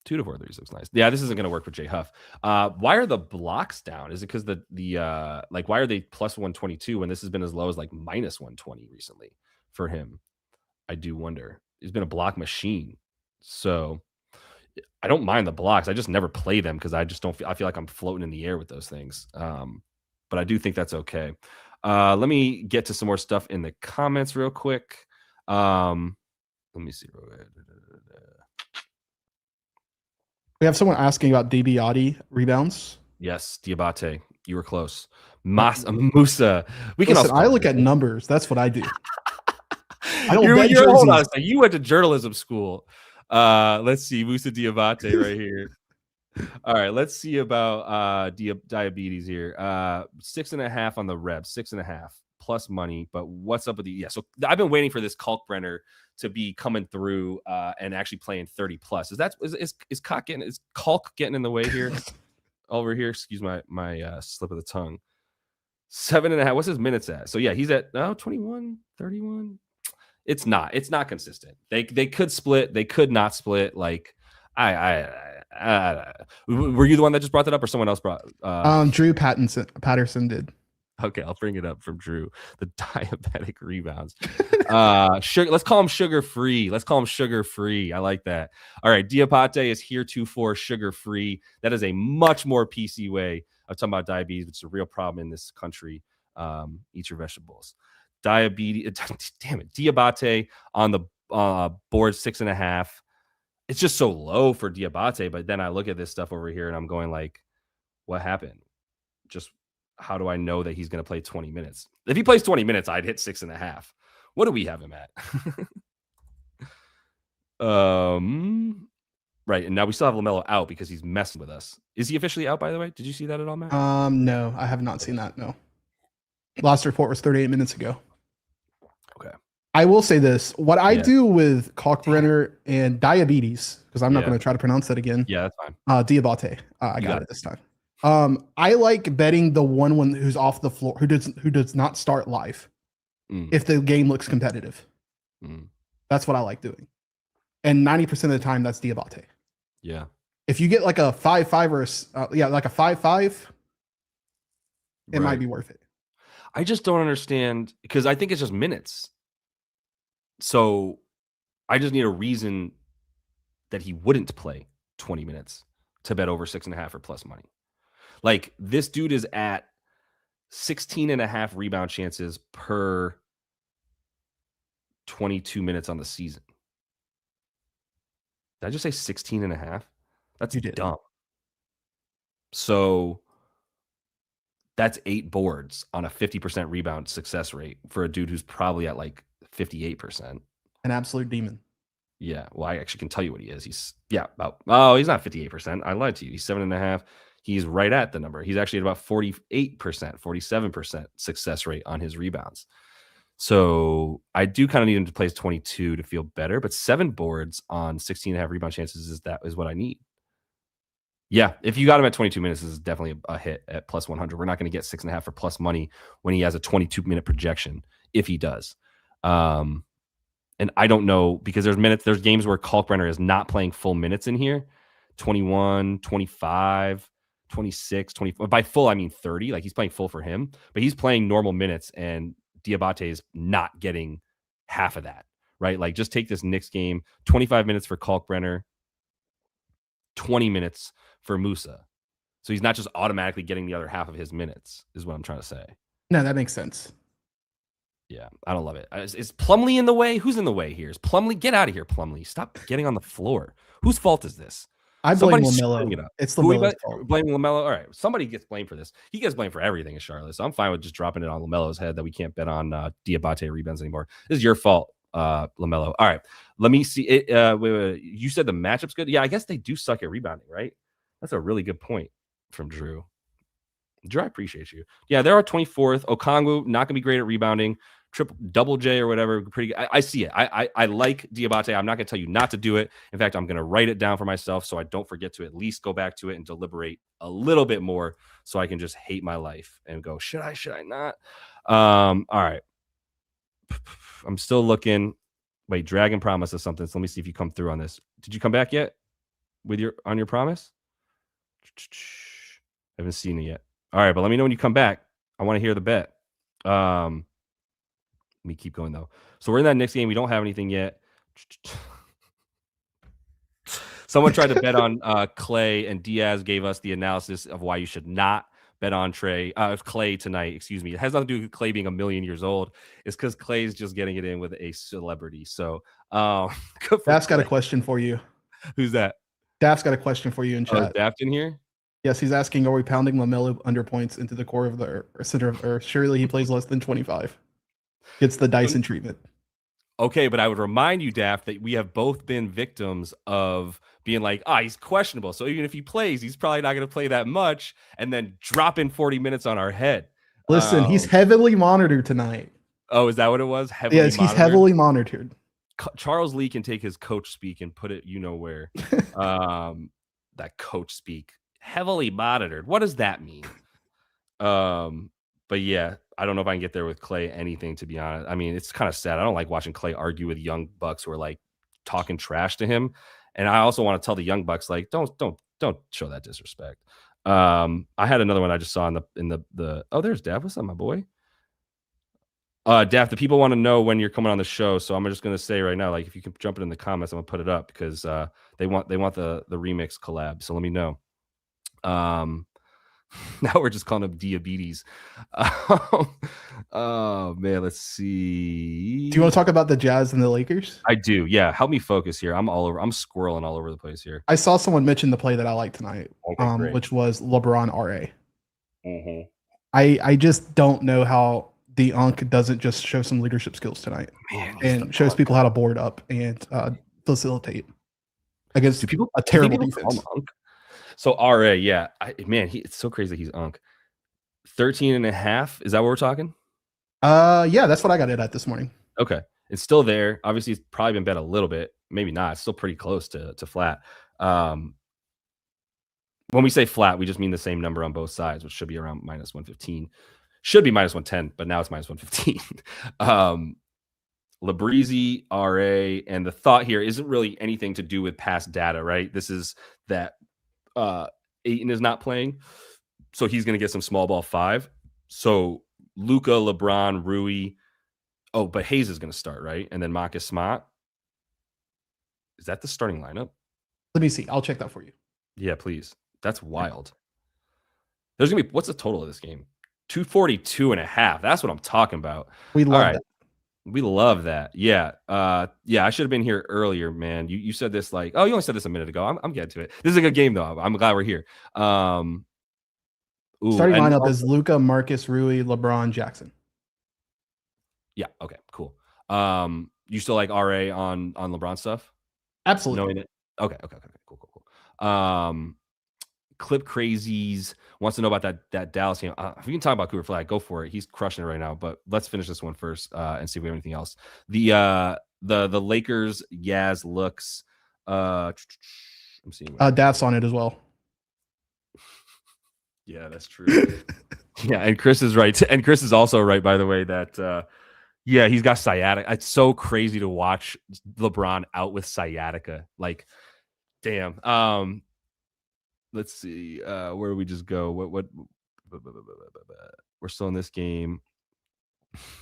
2 to 4 threes looks nice. Yeah, this isn't going to work for Jay Huff. Why are the blocks down? Is it because the like why are they plus 122 when this has been as low as like minus 120 recently for him? I do wonder. He's been a block machine. So I don't mind the blocks. I just never play them because I just don't feel, I feel like I'm floating in the air with those things. But I do think that's okay. Let me get to some more stuff in the comments real quick. Let me see. We have someone asking about Dibiati rebounds. Yes, Diabate, you were close. Musa. We can Listen, also I look at numbers. That's what I do. I don't bet hold on a jerseys. second. You went to journalism school. Let's see. Musa Diabate right here. All right, let's see about diabetes here. 6.5 on the rev, 6.5 plus money. But what's up with the So I've been waiting for this Kalkbrenner to be coming through and actually playing 30 plus. Is Kalk getting in the way here? Over here, excuse my slip of the tongue. 7.5. What's his minutes at? So yeah, he's at 21, 31. It's not consistent. They could split, they could not split. Like were you the one that just brought that up, or someone else brought? Drew Patterson did. Okay, I'll bring it up from Drew. The diabetic rebounds. Let's call him sugar free. I like that. All right, Diabate is heretofore sugar free. That is a much more PC way of talking about diabetes, which is a real problem in this country. Eat your vegetables. Diabetes. Damn it, Diabate on the board 6.5. It's just so low for Diabate, but then I look at this stuff over here and I'm going like, what happened? Just how do I know that he's going to play 20 minutes? If he plays 20 minutes, I'd hit 6.5. What do we have him at? Right. And now we still have LaMelo out because he's messing with us. Is he officially out, by the way? Did you see that at all, Matt? No, I have not seen that. No. Last report was 38 minutes ago. Okay. I will say this. What I do with Kalkbrenner and diabetes, because I'm not going to try to pronounce that again. Yeah, that's fine. Diabate. I got it this time. I like betting the one who's off the floor, who does not start live, if the game looks competitive. That's what I like doing, and 90% of the time that's Diabate. Yeah. If you get like a 5-5 or like a 5-5, it might be worth it. I just don't understand, because I think it's just minutes. So I just need a reason that he wouldn't play 20 minutes to bet over 6.5 or plus money. Like, this dude is at 16.5 rebound chances per 22 minutes on the season. Did I just say 16.5? That's dumb. So that's 8 boards on a 50% rebound success rate for a dude who's probably at like 58%. An absolute demon. Yeah. Well, I actually can tell you what he is. He's not 58%. I lied to you. He's 7.5. He's right at the number. He's actually at about 48%, 47% success rate on his rebounds. So I do kind of need him to play 22 to feel better, but 7 boards on 16.5 rebound chances is what I need. Yeah, if you got him at 22 minutes, this is definitely a hit at plus 100. We're not going to get 6.5 for plus money when he has a 22-minute projection, if he does. And I don't know, because there's games where Kalkbrenner is not playing full minutes in here. 21, 25, 26, 24. By full, I mean 30. Like, he's playing full for him, but he's playing normal minutes, and Diabate is not getting half of that, right? Like, just take this Knicks game, 25 minutes for Kalkbrenner, 20 minutes for Musa. So he's not just automatically getting the other half of his minutes, is what I'm trying to say. No, that makes sense. Yeah, I don't love it. Is Plumlee in the way? Who's in the way here? Is Plumlee? Get out of here, Plumlee. Stop getting on the floor. Whose fault is this? I blame LaMelo. It's LaMelo's fault. Blaming LaMelo. All right, somebody gets blamed for this. He gets blamed for everything in Charlotte, so I'm fine with just dropping it on LaMelo's head that we can't bet on Diabate rebounds anymore. This is your fault, LaMelo. All right, let me see it. Wait. You said the matchup's good. Yeah, I guess they do suck at rebounding, right? That's a really good point from Drew. Drew, I appreciate you. Yeah, they're 24th. Okongwu, not gonna be great at rebounding. Double J or whatever, pretty good. I see it. I like Diabate. I'm not going to tell you not to do it. In fact, I'm going to write it down for myself so I don't forget to at least go back to it and deliberate a little bit more, so I can just hate my life and go, should I not? All right. I'm still looking. Wait, Dragon promised us something. So let me see if you come through on this. Did you come back yet on your promise? I haven't seen it yet. All right, but let me know when you come back. I want to hear the bet. Let me keep going, though. So we're in that Knicks game. We don't have anything yet. Someone tried to bet on Clay, and Diaz gave us the analysis of why you should not bet on Clay tonight. Excuse me. It has nothing to do with Clay being a million years old. It's because Clay's just getting it in with a celebrity. So, good for Daft's got a Clay. question for you. Who's that? Daft's got a question for you in Oh, is chat. Daft in here? Yes, he's asking, are we pounding LaMelo under points into the core of the center of Earth? Surely he plays less than 25. Gets the Dyson treatment. Okay, but I would remind you, Daft, that we have both been victims of being like, he's questionable. So even if he plays, he's probably not going to play that much, and then drop in 40 minutes on our head. Listen, he's heavily monitored tonight. Oh, is that what it was? Yes, he's heavily monitored. Charles Lee can take his coach speak and put it, where. That coach speak, heavily monitored. What does that mean? But yeah, I don't know if I can get there with Clay anything, to be honest. I mean, it's kind of sad. I don't like watching Clay argue with young bucks who are like talking trash to him. And I also want to tell the young bucks, like, don't show that disrespect. I had another one I just saw in the oh, there's Dav. What's up, my boy? Dav, the people want to know when you're coming on the show. So I'm just gonna say right now, like, if you can jump it in the comments, I'm gonna put it up because they want the remix collab. So let me know. Now we're just calling him diabetes. Oh man, let's see. Do you want to talk about the Jazz and the Lakers? I do. Yeah, help me focus here. I'm squirreling all over the place here. I saw someone mention the play that I like tonight, which was LeBron RA. Mm-hmm. I just don't know how the Unk doesn't just show some leadership skills tonight, and shows people how to board up and facilitate against a terrible defense. So RA, yeah, it's so crazy that he's Unk. 13.5. Is that what we're talking? Yeah, that's what I got it at this morning. Okay, it's still there. Obviously, it's probably been bet a little bit, maybe not. It's still pretty close to flat. When we say flat, we just mean the same number on both sides, which should be around minus 115. Should be minus 110, but now it's minus 115. Labrizi, RA, and the thought here isn't really anything to do with past data, right? This is that Ayton is not playing, so he's going to get some small ball 5. So Luka, LeBron, Rui. Oh, but Hayes is going to start, right? And then Marcus Smart. Is that the starting lineup? Let me see. I'll check that for you. Yeah, please. That's wild. There's going to be, what's the total of this game? 242.5. That's what I'm talking about. We love that. We love that. Yeah. Yeah, I should have been here earlier, man. You said this like, you only said this a minute ago. I'm getting to it. This is a good game, though. I'm glad we're here. Starting lineup is Luka, Marcus, Rui, LeBron, Jackson. Yeah. Okay, cool. You still like RA on LeBron stuff? Absolutely. Knowing it. Okay. Cool. Clip Crazies wants to know about that Dallas game. If you can talk about Cooper Flag, go for it. He's crushing it right now. But let's finish this one first and see if we have anything else. The Lakers Yaz looks. I'm seeing. Dav's on it as well. Yeah, that's true. Yeah, and Chris is right. And Chris is also right, by the way, that he's got sciatica. It's so crazy to watch LeBron out with sciatica. Like, damn. Let's see. Where do we just go? What? We're still in this game.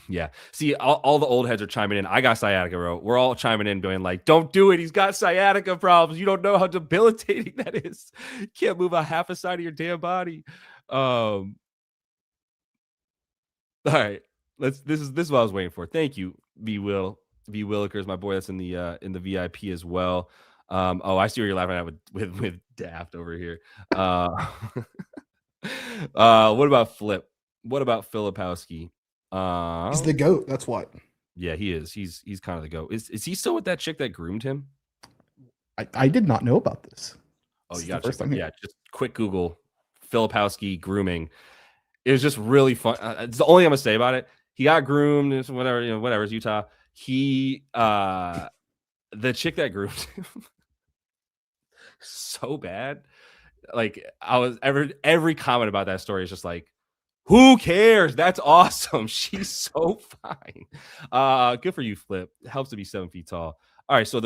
Yeah. See, all the old heads are chiming in. I got sciatica, bro. We're all chiming in, going like, "Don't do it. He's got sciatica problems. You don't know how debilitating that is. You can't move a half a side of your damn body." All right. This is what I was waiting for. Thank you, V Willikers, my boy. That's in the VIP as well. I see where you're laughing at with Daft over here. What about Flip? What about Filipowski? He's the GOAT. That's what. Yeah, he is. He's kind of the GOAT. Is he still with that chick that groomed him? I did not know about this. Oh, you got to check. Yeah, just quick Google Filipowski grooming. It was just really fun. It's the only thing I'm gonna say about it. He got groomed. Whatever. It's Utah. The chick that groomed him. So bad. Like, I was every comment about that story is just like, who cares? That's awesome. She's so fine. Good for you, Flip. It helps to be 7 feet tall. All right, so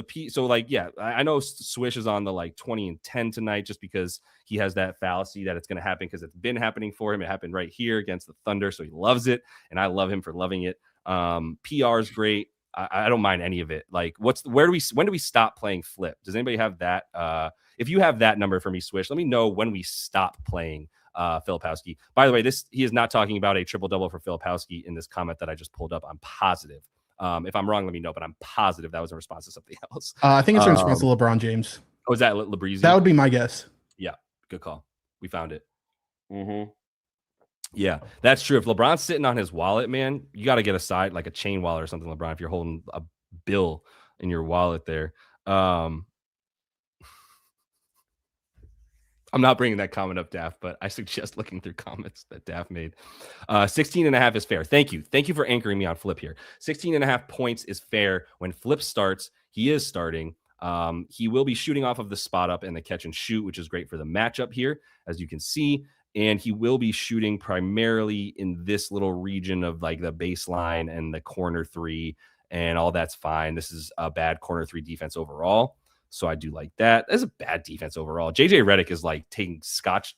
I know Swish is on the like 20 and 10 tonight just because he has that fallacy that it's going to happen because it's been happening for him. It happened right here against the Thunder, so he loves it, and I love him for loving it. PR is great. I don't mind any of it. Like, when do we stop playing Flip? Does anybody have that? If you have that number for me, Swish, let me know when we stop playing Filipowski. By the way, he is not talking about a triple-double for Filipowski in this comment that I just pulled up. I'm positive. If I'm wrong, let me know, but I'm positive that was in response to something else. I think it's in response to LeBron James. Oh, is that Labreezy? That would be my guess. Yeah, good call. We found it. Yeah, that's true. If LeBron's sitting on his wallet, man, you got to get a side, like a chain wallet or something, LeBron, if you're holding a bill in your wallet there. I'm not bringing that comment up, Daft, but I suggest looking through comments that Daft made. 16.5 is fair. Thank you. Thank you for anchoring me on Flip here. 16.5 points is fair. When Flip starts, he is starting. He will be shooting off of the spot up and the catch and shoot, which is great for the matchup here, as you can see. And he will be shooting primarily in this little region of like the baseline and the corner three, and all that's fine. This is a bad corner three defense overall. So I do like that. That's a bad defense overall. JJ Redick is like taking scotch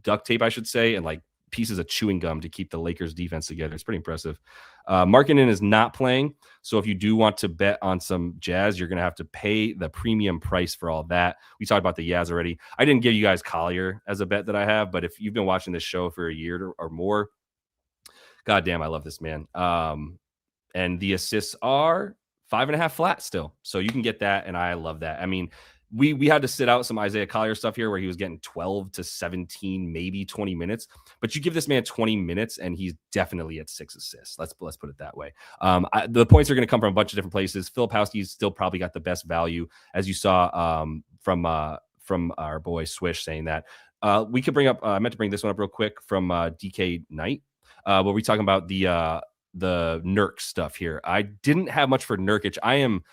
duct tape, I should say, and like pieces of chewing gum to keep the Lakers defense together. It's pretty impressive. Markkanen is not playing. So if you do want to bet on some Jazz, you're going to have to pay the premium price for all that. We talked about the Jazz already. I didn't give you guys Collier as a bet that I have, but if you've been watching this show for a year or more, goddamn, I love this man. And the assists are 5.5 flat still. So you can get that. And I love that. I mean, we had to sit out some Isaiah Collier stuff here where he was getting 12 to 17, maybe 20 minutes. But you give this man 20 minutes and he's definitely at 6 assists. Let's put it that way. The points are going to come from a bunch of different places. Filipowski's still probably got the best value, as you saw from our boy Swish saying that. We could bring up, I meant to bring this one up real quick from DK Knight, where we talking about the Nurk stuff here. I didn't have much for Nurkic. I am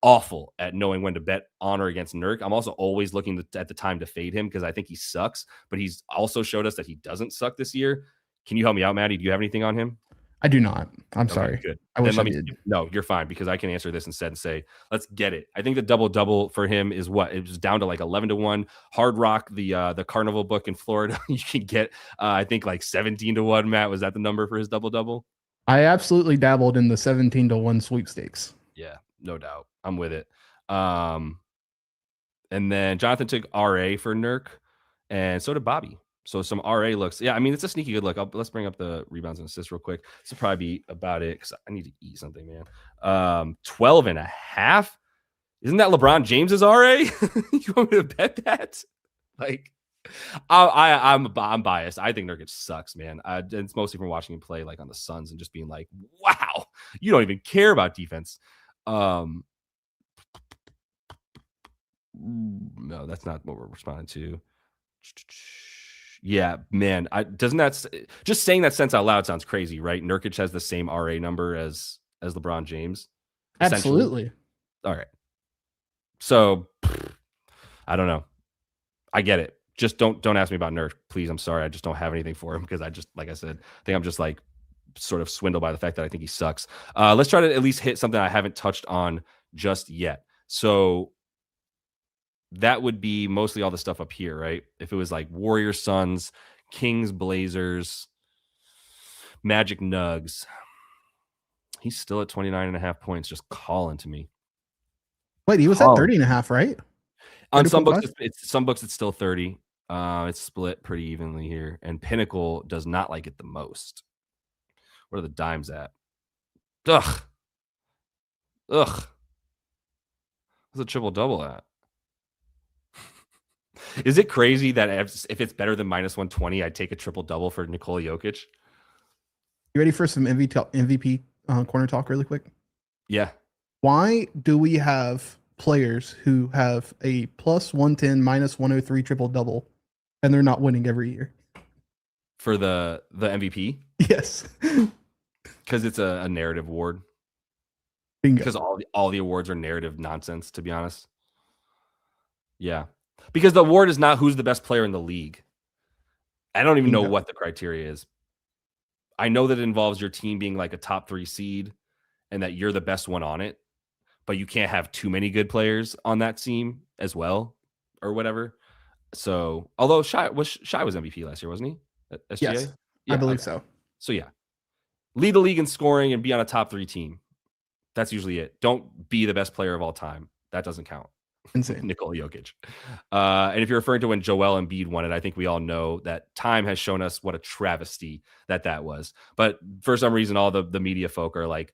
awful at knowing when to bet on or against Nurk. I'm also always looking at the time to fade him because I think he sucks, but he's also showed us that he doesn't suck this year. Can you help me out, Maddie? Do you have anything on him? I do not. I'm sorry. Good. I wish I did. No, you're fine because I can answer this instead and say, let's get it. I think the double-double for him is what? It was down to like 11-1. Hard Rock, the carnival book in Florida, you can get, I think like 17-1, Matt. Was that the number for his double-double? I absolutely dabbled in the 17-1 sweepstakes. Yeah, no doubt. I'm with it. And then Jonathan took RA for Nurk, and so did Bobby. So some RA looks. Yeah, I mean, it's a sneaky good look. Let's bring up the rebounds and assists real quick. This will probably be about it because I need to eat something, man. 12.5? Isn't that LeBron James's RA? You want me to bet that? Like, I'm biased. I think Nurkic sucks, man. It's mostly from watching him play like on the Suns and just being like, wow, you don't even care about defense. No, that's not what we're responding to. Yeah, man. Doesn't that just saying that sense out loud sounds crazy, right? Nurkic has the same RA number as LeBron James. Absolutely. All right. So I don't know. I get it. Just don't ask me about Nurk, please. I'm sorry. I just don't have anything for him because I just, like I said, I think I'm just like sort of swindled by the fact that I think he sucks. Let's try to at least hit something I haven't touched on just yet. So that would be mostly all the stuff up here, right? If it was like Warriors, Suns, Kings, Blazers, Magic, Nugs, he's still at 29.5 points, just calling to me. Wait, he was at 30.5, right? On some books, it's still 30. It's split pretty evenly here, and Pinnacle does not like it the most. What are the dimes at? Ugh. What's a triple double at? Is it crazy that if it's better than minus 120, I'd take a triple double for Nikola Jokic? You ready for some MVP corner talk really quick? Yeah. Why do we have players who have a plus 110, minus 103 triple double, and they're not winning every year? For the MVP? Yes. Because it's a narrative award. Bingo. Because all the awards are narrative nonsense, to be honest. Yeah. Because the award is not who's the best player in the league. I don't even know what the criteria is. I know that it involves your team being like a top 3 seed and that you're the best one on it, but you can't have too many good players on that team as well or whatever. So, although Shai was MVP last year, wasn't he? At SGA? Yes, yeah, I believe so. So, yeah. Lead the league in scoring and be on a top 3 team. That's usually it. Don't be the best player of all time. That doesn't count. Insane. Nikola Jokic. And if you're referring to when Joel Embiid won it, I think we all know that time has shown us what a travesty that was. But for some reason, all the media folk are like,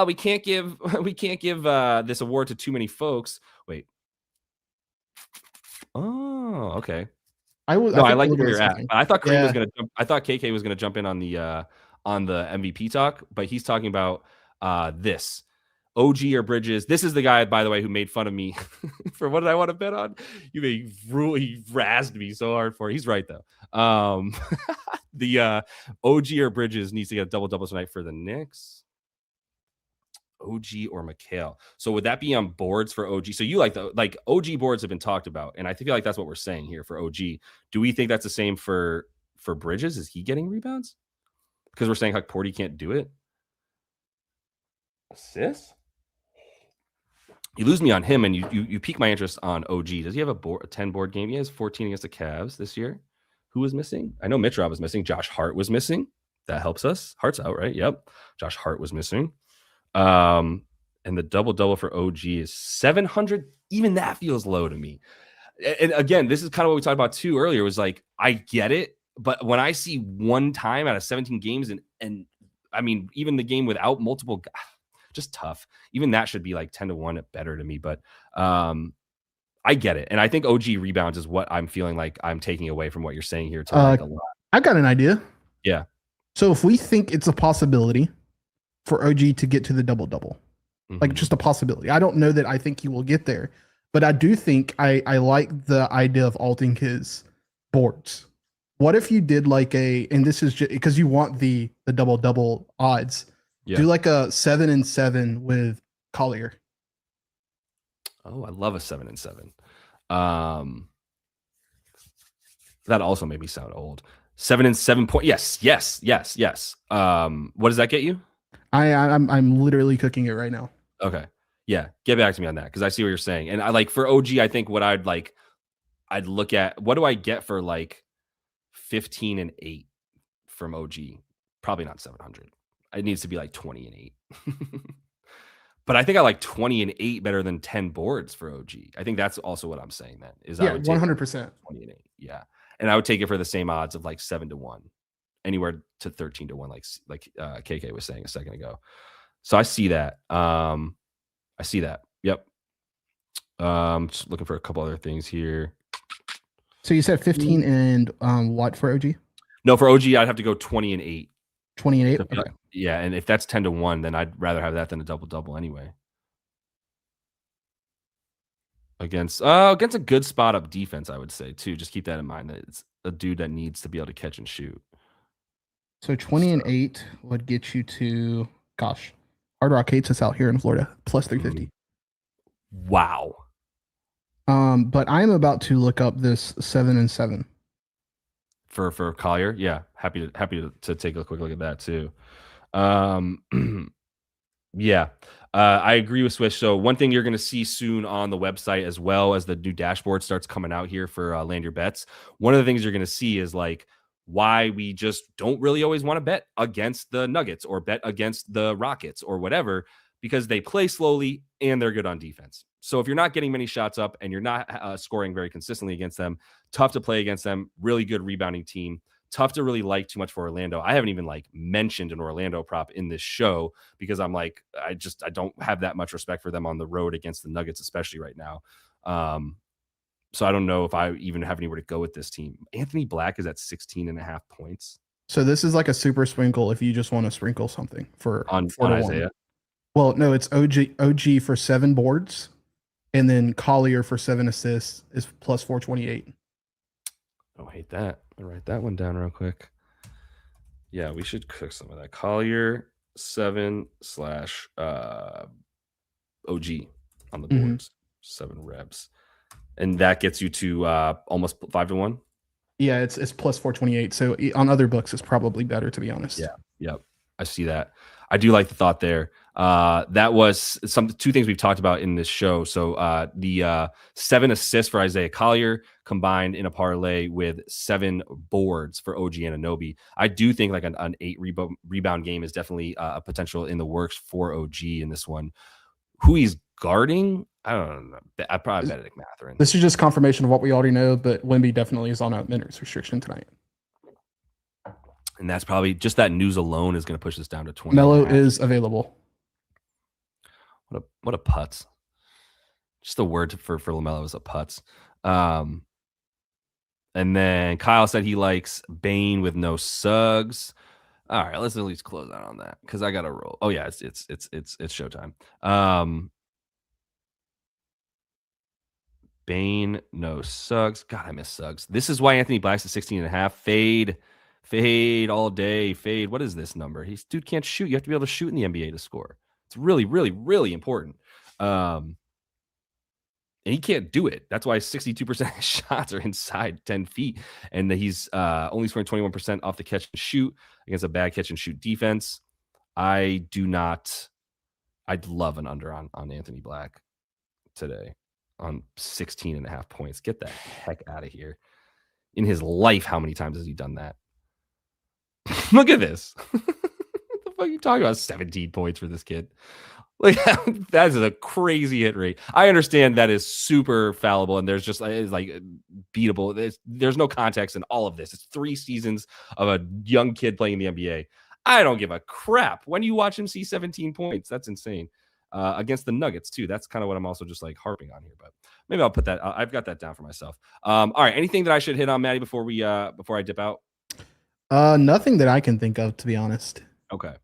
we can't give this award to too many folks. Wait. Oh, okay. I No, I think like we'll where do the you're same at. thing. I thought Kareem was Yeah. gonna jump. I thought KK was gonna jump in on the MVP talk, but he's talking about this. OG or Bridges. This is the guy, by the way, who made fun of me for what did I want to bet on. He razzed me so hard for it. He's right though. The OG or Bridges needs to get a double tonight for the Knicks. OG or McHale. So would that be on boards for OG? So you like OG boards have been talked about, and I feel like that's what we're saying here for OG. Do we think that's the same for Bridges? Is he getting rebounds? Because we're saying Huck Porty can't do it. Assists? You lose me on him, and you pique my interest on OG. Does he have a 10 board game? He has 14 against the Cavs this year. Who was missing? I know Mitrov was missing. Josh Hart was missing. That helps us. Hart's out, right? Yep. Josh Hart was missing. And the double for OG is 700. Even that feels low to me. And again, this is kind of what we talked about too earlier. Was like, I get it, but when I see one time out of 17 games, and I mean, even the game without multiple, just tough. Even that should be like 10-1 better to me. But I get it, and I think OG rebounds is what I'm feeling like I'm taking away from what you're saying here to like a lot. I got an idea. Yeah. So if we think it's a possibility for OG to get to the double-double, like just a possibility. I don't know that I think he will get there, but I do think I like the idea of alting his boards. What if you did like and this is just because you want the double-double odds, do like a 7-7 with Collier. Oh, I love a 7-7. That also made me sound old. 7-7 point. Yes. What does that get you? I'm literally cooking it right now. Okay. Yeah. Get back to me on that because I see what you're saying. And I like for OG, I think what I'd look at, what do I get for like 15-8 from OG? Probably not 700. It needs to be like 20-8. But I think I like 20-8 better than 10 boards for OG. I think that's also what I'm saying then. Is I would 100%. 20-8. Yeah. And I would take it for the same odds of like 7-1. Anywhere to 13-1, like KK was saying a second ago. So I see that. Yep. Just looking for a couple other things here. So you said 15 and what for OG? No, for OG, I'd have to go 20-8. 20-8? Okay. Yeah, and if that's 10-1, then I'd rather have that than a double anyway. Against a good spot up defense, I would say too. Just keep that in mind that it's a dude that needs to be able to catch and shoot. So 20-8 would get you to, gosh, Hard Rock hates us out here in Florida, plus 350. Wow. But I'm about to look up this 7-7 for Collier. Yeah, happy to take a quick look at that too. Yeah, I agree with Swish. So one thing you're going to see soon on the website, as well as the new dashboard starts coming out here for Land Your Bets. One of the things you're going to see is like why we just don't really always want to bet against the Nuggets or bet against the Rockets or whatever, because they play slowly and they're good on defense. So if you're not getting many shots up and you're not scoring very consistently against them, tough to play against them. Really good rebounding team. Tough to really like too much for Orlando. I haven't even like mentioned an Orlando prop in this show because I'm like, I don't have that much respect for them on the road against the Nuggets, especially right now. So I don't know if I even have anywhere to go with this team. Anthony Black is at 16.5 points. So this is like a super sprinkle if you just want to sprinkle something on Isaiah. Well, no, it's OG for 7 boards, and then Collier for 7 assists is plus 428. Oh, hate that. I'll write that one down real quick. Yeah, we should cook some of that. Collier 7/OG on the boards. 7 reps. And that gets you to almost 5-1. Yeah, it's plus 428. So on other books, it's probably better, to be honest. Yeah. Yep. I see that. I do like the thought there. That was two things we've talked about in this show. So the 7 assists for Isaiah Collier combined in a parlay with 7 boards for OG Anunoby. I do think like an 8 rebound game is definitely a potential in the works for OG in this one. Who he's guarding. I don't know. I probably Benedict Mathurin. This is just confirmation of what we already know, but Wemby definitely is on a minutes restriction tonight. And that's probably just that news alone is going to push this down to 20. Melo is available. What a putz. Just the word for LaMelo is a putz. And then Kyle said he likes Bane with no Suggs. All right, let's at least close out on that because I got to roll. Oh yeah, it's showtime. Bane, no Suggs. God, I miss Suggs. This is why Anthony Black's at 16.5. Fade all day. Fade. What is this number? Dude can't shoot. You have to be able to shoot in the NBA to score. It's really, really, really important. And he can't do it. That's why 62% of shots are inside 10 feet. And he's only scoring 21% off the catch and shoot against a bad catch and shoot defense. I'd love an under on Anthony Black today on 16.5 points. Get the heck out of here. In his life, how many times has he done that? Look at this. What the fuck are you talking about? 17 points for this kid. Like that is a crazy hit rate. I understand that is super fallible and there's just it's like beatable. There's no context in all of this. It's 3 seasons of a young kid playing in the NBA. I don't give a crap. When you watch him see 17 points, that's insane. Against the Nuggets too. That's kind of what I'm also just like harping on here, but maybe I'll put that. I've got that down for myself. All right. Anything that I should hit on, Maddie, before I dip out? Nothing that I can think of, to be honest. Okay.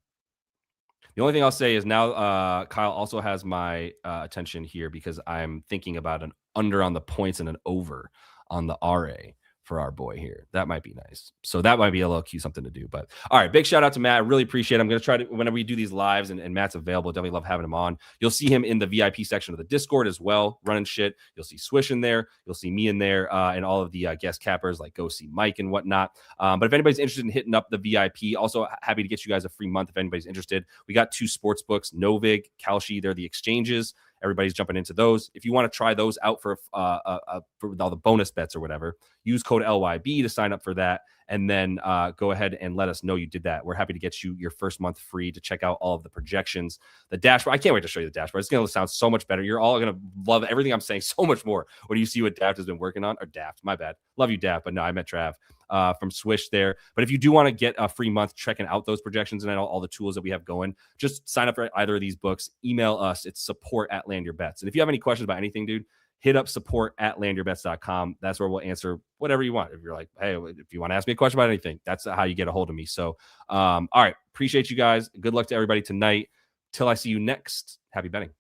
The only thing I'll say is now Kyle also has my attention here because I'm thinking about an under on the points and an over on the RA for our boy here. That might be nice. So that might be a little cute something to do. But all right, big shout out to Matt. I really appreciate it. I'm going to try to, whenever we do these lives and Matt's available, definitely love having him on. You'll see him in the VIP section of the Discord as well, running shit. You'll see Swish in there. You'll see me in there and all of the guest cappers like Go See Mike and whatnot. But if anybody's interested in hitting up the VIP, also happy to get you guys a free month if anybody's interested. We got 2 sports books, Novig, Kalshi. They're the exchanges. Everybody's jumping into those. If you want to try those out for all the bonus bets or whatever, use code LYB to sign up for that. And then go ahead and let us know you did that. We're happy to get you your first month free to check out all of the projections. The dashboard, I can't wait to show you the dashboard. It's going to sound so much better. You're all going to love everything I'm saying so much more when you see what Daft has been working on. Or Daft, my bad. Love you, Daft. But no, I meant Trav from Swish there. But if you do want to get a free month checking out those projections and all the tools that we have going, just sign up for either of these books. Email us. It's support@landyourbets. And if you have any questions about anything, dude, hit up support@landyourbets.com. That's where we'll answer whatever you want. If you're like, hey, if you want to ask me a question about anything, that's how you get a hold of me. So, all right. Appreciate you guys. Good luck to everybody tonight. Till I see you next. Happy betting.